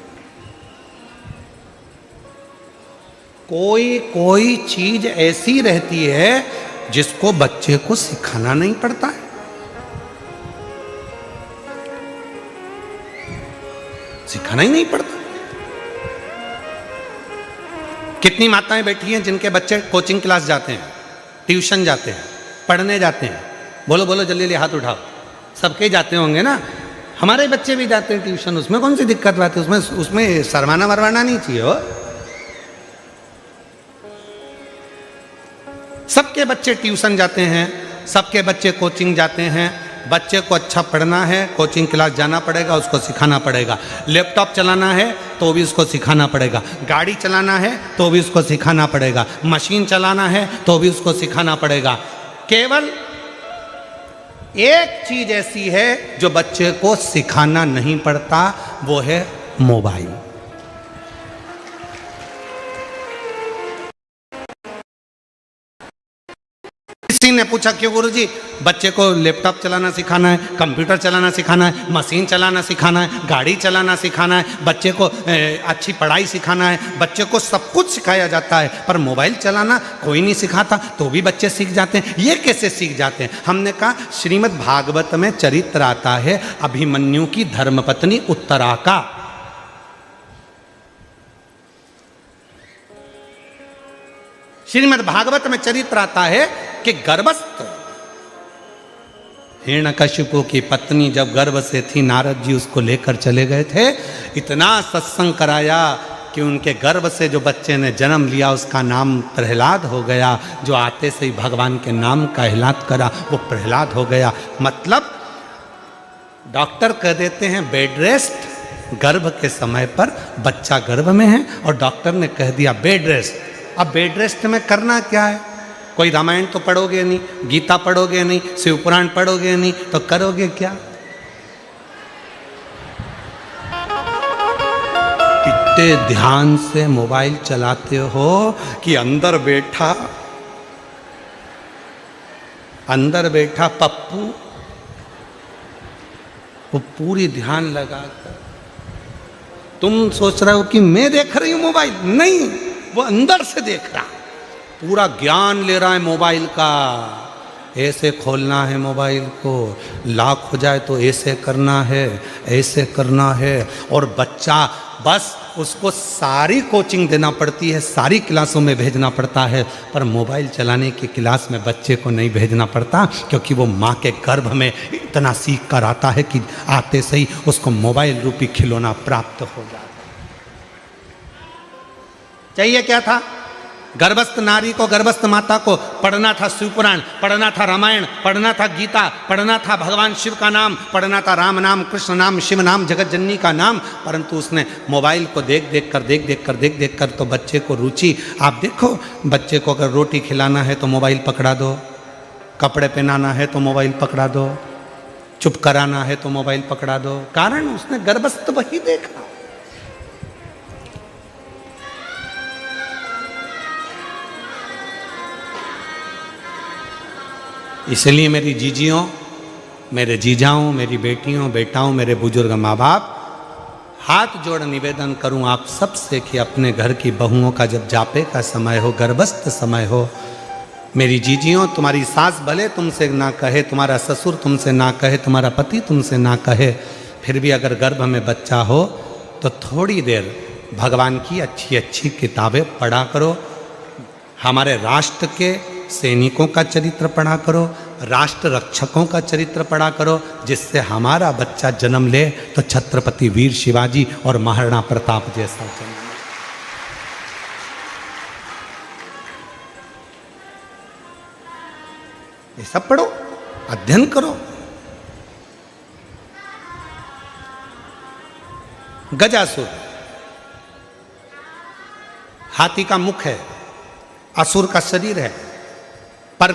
कोई कोई चीज ऐसी रहती है जिसको बच्चे को सिखाना नहीं पड़ता है। सिखाना ही नहीं पड़ता। कितनी माताएं बैठी हैं जिनके बच्चे कोचिंग क्लास जाते हैं, ट्यूशन जाते हैं, पढ़ने जाते हैं? बोलो बोलो जल्दी जल्दी हाथ उठाओ। सबके जाते होंगे ना, हमारे बच्चे भी जाते हैं ट्यूशन, उसमें कौन सी दिक्कत बात है? उसमें शर्माना वरमाना नहीं चाहिए हो। सबके बच्चे ट्यूशन जाते हैं, सबके बच्चे कोचिंग जाते हैं। बच्चे को अच्छा पढ़ना है, कोचिंग क्लास जाना पड़ेगा, उसको सिखाना पड़ेगा। लैपटॉप चलाना है तो भी उसको सिखाना पड़ेगा, गाड़ी चलाना है तो भी उसको सिखाना पड़ेगा, मशीन चलाना है तो भी उसको सिखाना पड़ेगा। केवल एक चीज ऐसी है जो बच्चे को सिखाना नहीं पड़ता, वो है मोबाइल। किसी ने पूछा क्यों गुरुजी, बच्चे को लैपटॉप चलाना सिखाना है, कंप्यूटर चलाना सिखाना है, मशीन चलाना सिखाना है, गाड़ी चलाना सिखाना है, बच्चे को अच्छी पढ़ाई सिखाना है, बच्चे को सब कुछ सिखाया जाता है, पर मोबाइल चलाना कोई नहीं सिखाता तो भी बच्चे सीख जाते हैं। ये कैसे सीख जाते हैं? हमने कहा श्रीमद् भागवत में चरित्र आता है अभिमन्यु की धर्मपत्नी उत्तरा का। श्रीमद् भागवत में चरित्र आता है कि गर्भस्थ हिरण्यकशिपु की पत्नी जब गर्भ से थी, नारद जी उसको लेकर चले गए थे, इतना सत्संग कराया कि उनके गर्भ से जो बच्चे ने जन्म लिया उसका नाम प्रहलाद हो गया। जो आते से ही भगवान के नाम का एहलाद करा वो प्रहलाद हो गया। मतलब डॉक्टर कह देते हैं बेड रेस्ट, गर्भ के समय पर बच्चा गर्भ में है और डॉक्टर ने कह दिया बेड रेस्ट। अब बेड रेस्ट में करना क्या है? कोई रामायण तो पढ़ोगे नहीं, गीता पढ़ोगे नहीं, शिवपुराण पढ़ोगे नहीं, तो करोगे क्या? इतने ध्यान से मोबाइल चलाते हो कि अंदर बैठा पप्पू वो पूरी ध्यान लगाकर, तुम सोच रहे हो कि मैं देख रही हूं मोबाइल, नहीं, वो अंदर से देख रहा, पूरा ज्ञान ले रहा है मोबाइल का। ऐसे खोलना है मोबाइल को, लॉक हो जाए तो ऐसे करना है, ऐसे करना है। और बच्चा बस उसको सारी कोचिंग देना पड़ती है, सारी क्लासों में भेजना पड़ता है, पर मोबाइल चलाने की क्लास में बच्चे को नहीं भेजना पड़ता, क्योंकि वो माँ के गर्भ में इतना सीख कर आता है कि आते से ही उसको मोबाइल रूपी खिलौना प्राप्त हो जाता है। चाहिए क्या था? गर्भस्थ नारी को, गर्भस्थ माता को पढ़ना था शिवपुराण, पढ़ना था रामायण, पढ़ना था गीता, पढ़ना था भगवान शिव का नाम, पढ़ना था राम नाम, कृष्ण नाम, शिव नाम, जगत जननी का नाम, परंतु उसने मोबाइल को देख देख कर तो बच्चे को रुचि। आप देखो, बच्चे को अगर रोटी खिलाना है तो मोबाइल पकड़ा दो, कपड़े पहनाना है तो मोबाइल पकड़ा दो, चुप कराना है तो मोबाइल पकड़ा दो। कारण उसने गर्भस्थ वही देखा। इसलिए मेरी जीजियों, मेरे जीजाओं, मेरी बेटियों, बेटाओं, मेरे बुजुर्ग माँ बाप, हाथ जोड़ निवेदन करूं आप सबसे कि अपने घर की बहुओं का जब जापे का समय हो, गर्भस्थ समय हो, मेरी जीजियों, तुम्हारी सास भले तुमसे ना कहे, तुम्हारा ससुर तुमसे ना कहे, तुम्हारा पति तुमसे ना कहे, फिर भी अगर गर्भ में बच्चा हो तो थोड़ी देर भगवान की अच्छी अच्छी किताबें पढ़ा करो। हमारे राष्ट्र के सैनिकों का चरित्र पढ़ा करो, राष्ट्र रक्षकों का चरित्र पढ़ा करो, जिससे हमारा बच्चा जन्म ले तो छत्रपति वीर शिवाजी और महाराणा प्रताप जैसा जन्म। ये सब पढ़ो, अध्ययन करो। गजासुर हाथी का मुख है, असुर का शरीर है, पर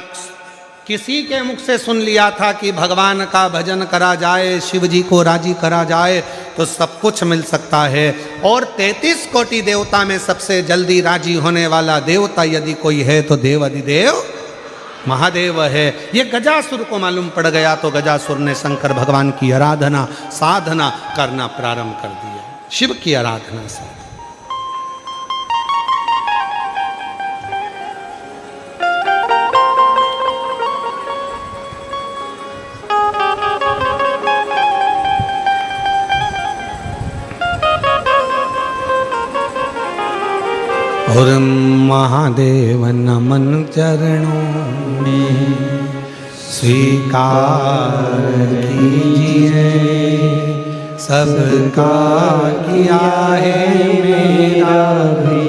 किसी के मुख से सुन लिया था कि भगवान का भजन करा जाए, शिव जी को राजी करा जाए तो सब कुछ मिल सकता है। और 33 कोटि देवता में सबसे जल्दी राजी होने वाला देवता यदि कोई है तो देव अधिदेव महादेव है। ये गजासुर को मालूम पड़ गया तो गजासुर ने शंकर भगवान की आराधना साधना करना प्रारंभ कर दिया, शिव की आराधना से। और महादेव नमन चरणों में स्वीकार कीजिए, सबका किया है मेरा भी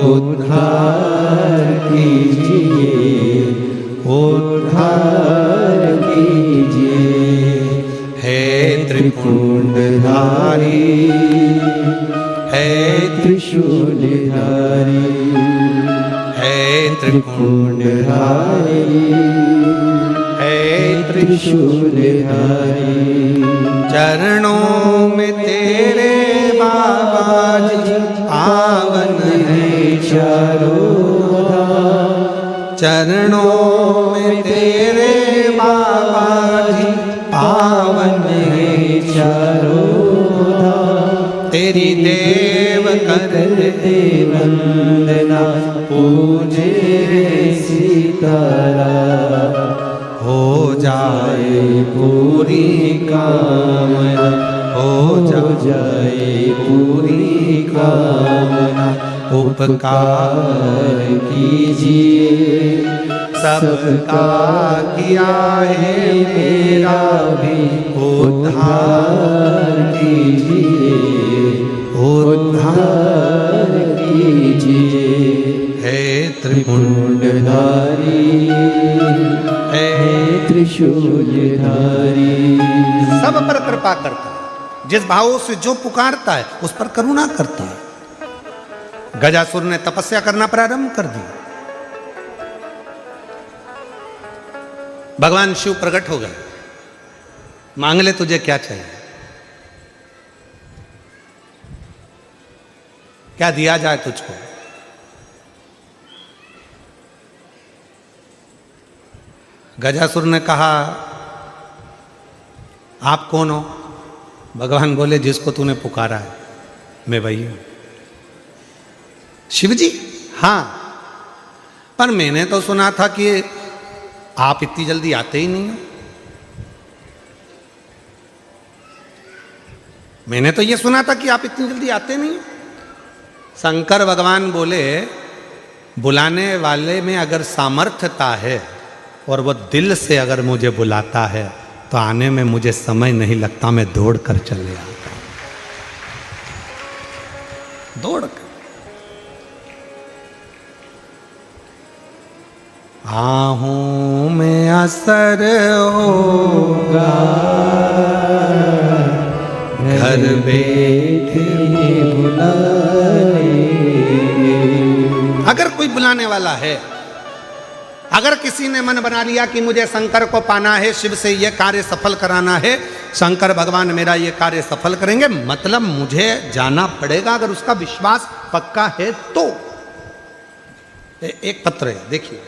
उद्धार कीजिए, उद्धार कीजिए। है त्रिपुंडधारी, है त्रिशूलधारी, है त्रिपुंडधारी, है त्रिशूलधारी। चरणों में तेरे बाबा जी पावन है चारों धाम, चरणों में तेरे बाबा जी पावन है चारों धाम। तेरी देव करते वंदना पूजे सीतारा, हो जाए पूरी कामना, हो जाए पूरी कामना। उपकार कीजिए, सबका किया है मेरा भी उद्धार कीजिए, उद्धार कीजिए। है त्रिपुंडधारी, है त्रिशूलधारी। सब पर कृपा करता है, जिस भावों से जो पुकारता है उस पर करुणा करता है। गजासुर ने तपस्या करना प्रारंभ कर दी। भगवान शिव प्रकट हो गए, मांग ले तुझे क्या चाहिए, क्या दिया जाए तुझको। गजासुर ने कहा आप कौन हो। भगवान बोले जिसको तूने पुकारा है मैं वही हूं। शिव जी हाँ, पर मैंने तो सुना था कि आप इतनी जल्दी आते ही नहीं हो। मैंने तो ये सुना था कि आप इतनी जल्दी आते नहीं हो। शंकर भगवान बोले बुलाने वाले में अगर सामर्थ्यता है और वो दिल से अगर मुझे बुलाता है तो आने में मुझे समय नहीं लगता, मैं दौड़ कर चले आता हूं, दौड़ कर। आहूं में असर होगा, घर बैठे बुलाने। अगर कोई बुलाने वाला है, अगर किसी ने मन बना लिया कि मुझे शंकर को पाना है, शिव से यह कार्य सफल कराना है, शंकर भगवान मेरा ये कार्य सफल करेंगे, मतलब मुझे जाना पड़ेगा। अगर उसका विश्वास पक्का है तो एक पत्र है, देखिए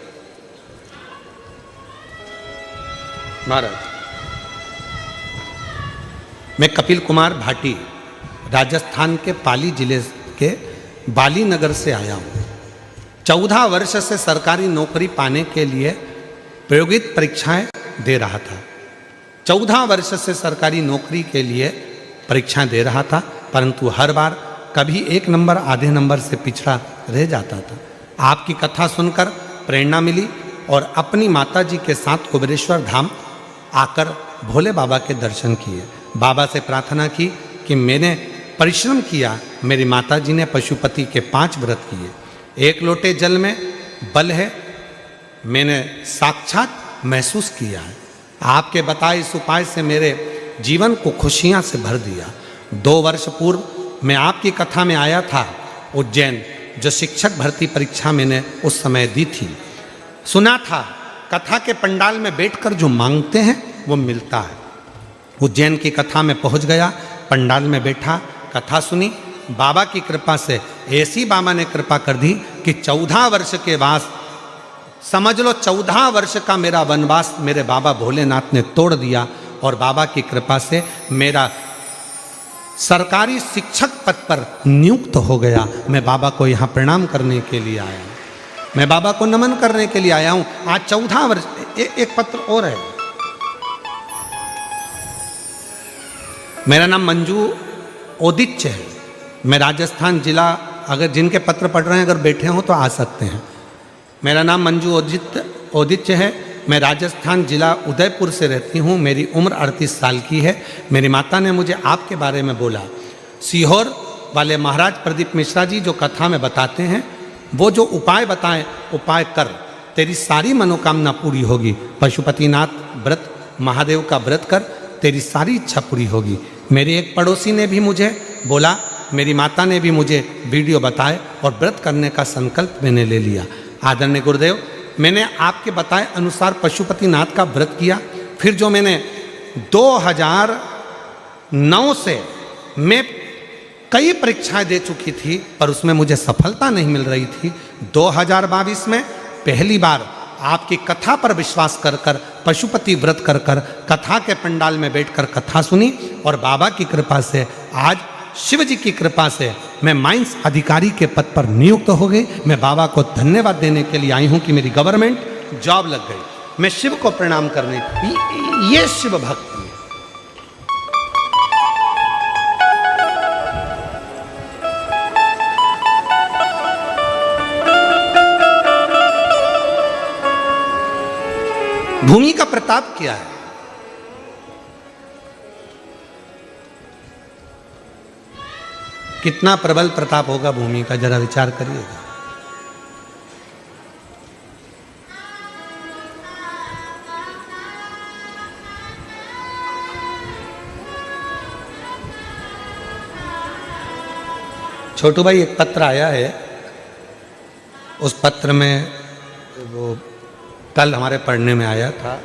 महाराज। मैं कपिल कुमार भाटी राजस्थान के पाली जिले के बाली नगर से आया हूँ। 14 वर्ष से सरकारी नौकरी पाने के लिए प्रायोगिक परीक्षाएं दे रहा था। 14 वर्ष से सरकारी नौकरी के लिए परीक्षाएं दे रहा था, परंतु हर बार कभी 1 नंबर आधे नंबर से पिछड़ा रह जाता था। आपकी कथा सुनकर प्रेरणा मिली और अपनी माता जी के साथ कुबेरेश्वर धाम आकर भोले बाबा के दर्शन किए। बाबा से प्रार्थना की कि मैंने परिश्रम किया, मेरी माता जी ने पशुपति के 5 व्रत किए, 1 लोटे जल में बल है, मैंने साक्षात महसूस किया है। आपके बताए इस उपाय से मेरे जीवन को खुशियां से भर दिया। 2 वर्ष पूर्व मैं आपकी कथा में आया था उज्जैन, जो शिक्षक भर्ती परीक्षा मैंने उस समय दी थी। सुना था कथा के पंडाल में बैठकर जो मांगते हैं वो मिलता है। उज्जैन की कथा में पहुंच गया, पंडाल में बैठा, कथा सुनी। बाबा की कृपा से ऐसी बाबा ने कृपा कर दी कि 14 वर्ष के बाद, समझ लो 14 वर्ष का मेरा वनवास मेरे बाबा भोलेनाथ ने तोड़ दिया और बाबा की कृपा से मेरा सरकारी शिक्षक पद पर नियुक्त हो गया। मैं बाबा को यहाँ प्रणाम करने के लिए आया हूँ, मैं बाबा को नमन करने के लिए आया हूँ। आज 14 वर्ष। एक पत्र और है। मेरा नाम मंजू ओदिच्य है। मैं राजस्थान जिला, अगर जिनके पत्र पढ़ रहे हैं अगर बैठे हों तो आ सकते हैं। मेरा नाम मंजू ओदिच्य है। मैं राजस्थान जिला उदयपुर से रहती हूँ। मेरी उम्र 38 साल की है। मेरी माता ने मुझे आपके बारे में बोला। सीहोर वाले महाराज प्रदीप मिश्रा जी जो कथा में बताते हैं, वो जो उपाय बताएं, उपाय कर, तेरी सारी मनोकामना पूरी होगी। पशुपतिनाथ व्रत, महादेव का व्रत कर, तेरी सारी इच्छा पूरी होगी। मेरे एक पड़ोसी ने भी मुझे बोला, मेरी माता ने भी मुझे वीडियो बताए और व्रत करने का संकल्प मैंने ले लिया। आदरणीय गुरुदेव, मैंने आपके बताए अनुसार पशुपतिनाथ का व्रत किया। फिर जो मैंने 2009 से मैं कई परीक्षाएं दे चुकी थी पर उसमें मुझे सफलता नहीं मिल रही थी। 2022 में पहली बार आपकी कथा पर विश्वास कर कर, पशुपति व्रत कर कर, कथा के पंडाल में बैठकर कथा सुनी और बाबा की कृपा से, आज शिव जी की कृपा से मैं माइंस अधिकारी के पद पर नियुक्त हो गई। मैं बाबा को धन्यवाद देने के लिए आई हूं कि मेरी गवर्नमेंट जॉब लग गई। मैं शिव को प्रणाम करने, ये शिव भक्ति है। भूमि का प्रताप क्या है? कितना प्रबल प्रताप होगा भूमि का, जरा विचार करिएगा। छोटू भाई, एक पत्र आया है, उस पत्र में वो कल हमारे पढ़ने में आया था।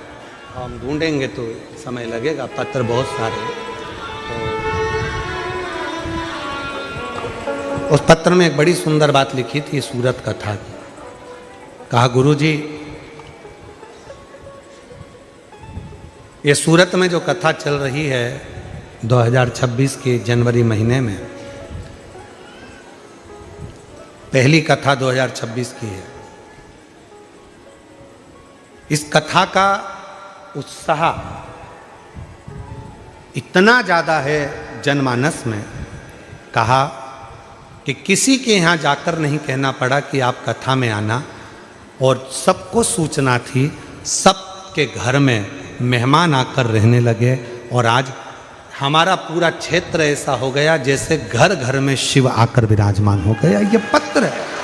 हम ढूंढेंगे तो समय लगेगा, पत्र बहुत सारे हैं। उस पत्र में एक बड़ी सुंदर बात लिखी थी सूरत कथा की। कहा, गुरुजी, ये सूरत में जो कथा चल रही है 2026 के जनवरी महीने में, पहली कथा 2026 की है। इस कथा का उत्साह इतना ज़्यादा है जनमानस में, कहा कि किसी के यहाँ जाकर नहीं कहना पड़ा कि आप कथा में आना, और सबको सूचना थी, सबके घर में मेहमान आकर रहने लगे। और आज हमारा पूरा क्षेत्र ऐसा हो गया जैसे घर घर में शिव आकर विराजमान हो गया। ये पत्र है।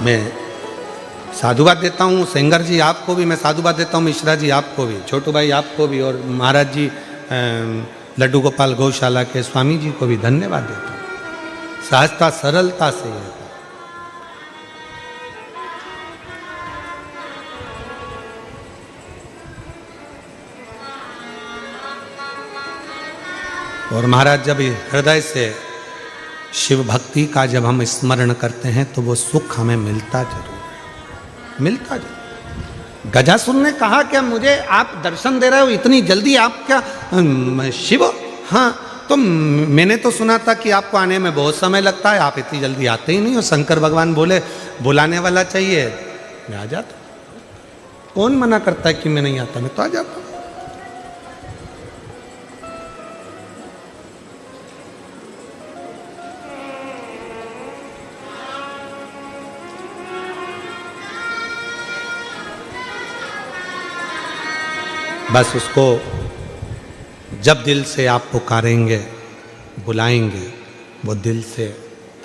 मैं साधुवाद देता हूँ सेंगर जी आपको भी, मैं साधुवाद देता हूँ मिश्रा जी आपको भी, छोटू भाई आपको भी, और महाराज जी लड्डू गोपाल गौशाला के स्वामी जी को भी धन्यवाद देता हूँ। सहजता सरलता से है। और महाराज जब हृदय से शिव भक्ति का जब हम स्मरण करते हैं तो वो सुख हमें मिलता जरूर, मिलता जरूर। गजासुर ने कहा कि मुझे आप दर्शन दे रहे हो इतनी जल्दी, आप क्या शिव? हाँ, तो मैंने तो सुना था कि आपको आने में बहुत समय लगता है, आप इतनी जल्दी आते ही नहीं हो। शंकर भगवान बोले, बुलाने वाला चाहिए, मैं आ जाता। कौन मना करता है कि मैं नहीं आता? मैं तो आ जाता। बस उसको जब दिल से आप पुकारेंगे, बुलाएंगे, वो दिल से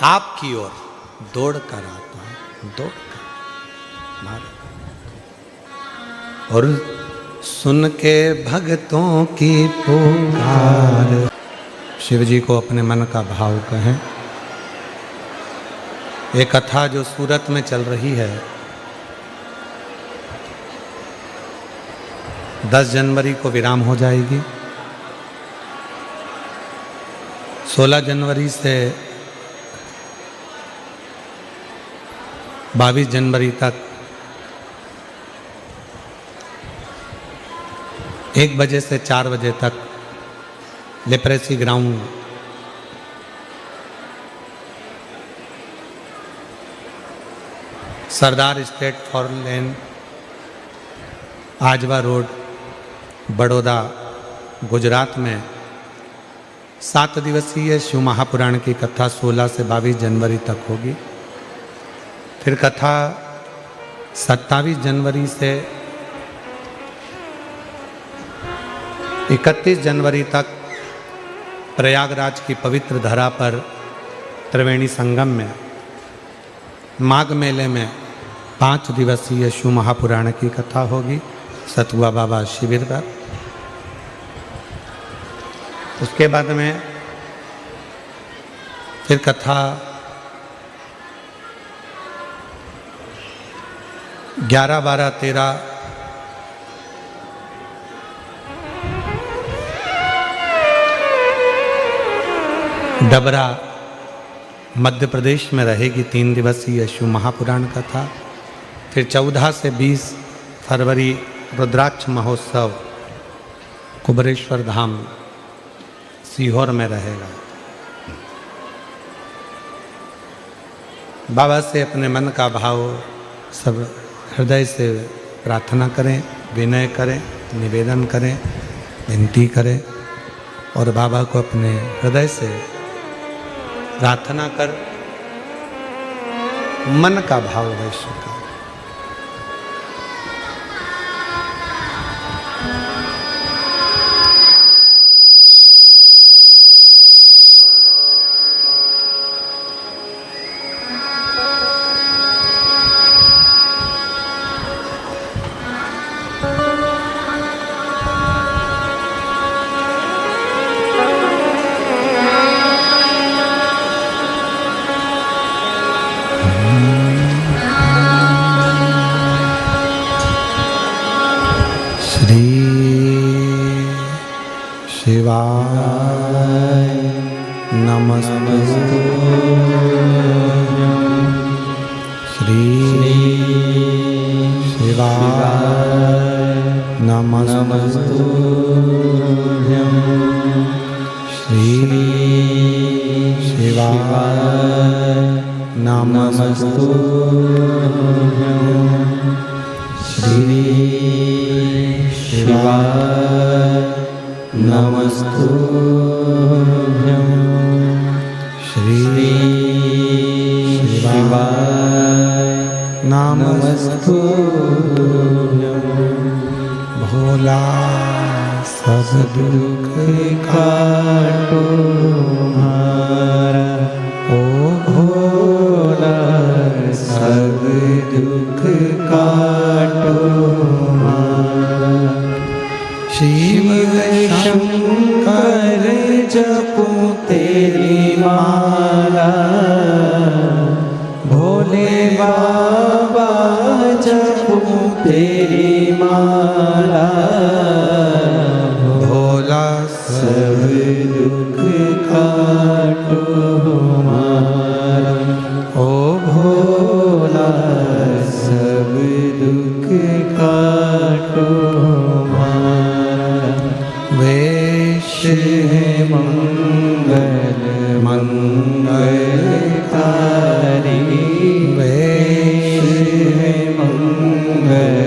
आपकी ओर दौड़ कर आता है, दौड़ कर। और सुन के भक्तों की पुकार, शिव जी को अपने मन का भाव कहें। ये कथा जो सूरत में चल रही है, 10 जनवरी को विराम हो जाएगी। 16 जनवरी से 22 जनवरी तक 1 बजे से 4 बजे तक leprosy ground Sardar state for lane, Ajwa road, Baroda, Gujarat में 7 दिवसीय शिव महापुराण की कथा 16 से 22 जनवरी तक होगी। फिर कथा 27 जनवरी से 31 जनवरी तक प्रयागराज की पवित्र धरा पर त्रिवेणी संगम में माघ मेले में 5 दिवसीय शिव महापुराण की कथा होगी सतुआ बाबा शिविर पर। उसके बाद में फिर कथा 11, 12, 13 डबरा मध्य प्रदेश में रहेगी 3 दिवसीय शिव महापुराण कथा। फिर 14 से 20 फरवरी रुद्राक्ष महोत्सव कुबरेश्वर धाम सीहोर में रहेगा। बाबा से अपने मन का भाव सब हृदय से प्रार्थना करें, विनय करें, निवेदन करें, विनती करें और बाबा को अपने हृदय से प्रार्थना कर मन का भाव वैश्य का। शिवाय नमस्तु श्री शिवाय नमस्तु श्री शिवाय नमस्तु श्री शिवाय नमस्तुभ्यं श्री शिवाय नमस्तुभ्यं। भोला सब दुख काटो हमारा, ओ भोला सब दुख काटो हमारा। शिव शंकर जपूं तेरी माला, भोले बाबा जपूं तेरी माला। भोला सब दुख काटो हमारा, ओ भोला सब दुख काटो हमारा। वैश्य है मंगल मंगलकारी, वैश्य है मंगल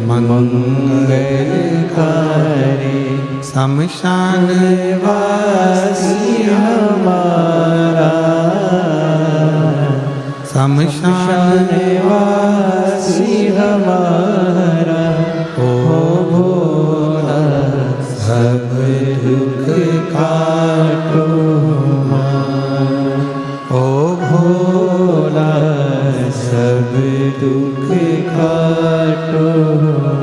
मंगलकारी। शमशान वासी हमारा, शमशान वासी हमारा। ओ भोला सब दुख काटो हमारा, ओ भोला सब दुख काटो कहो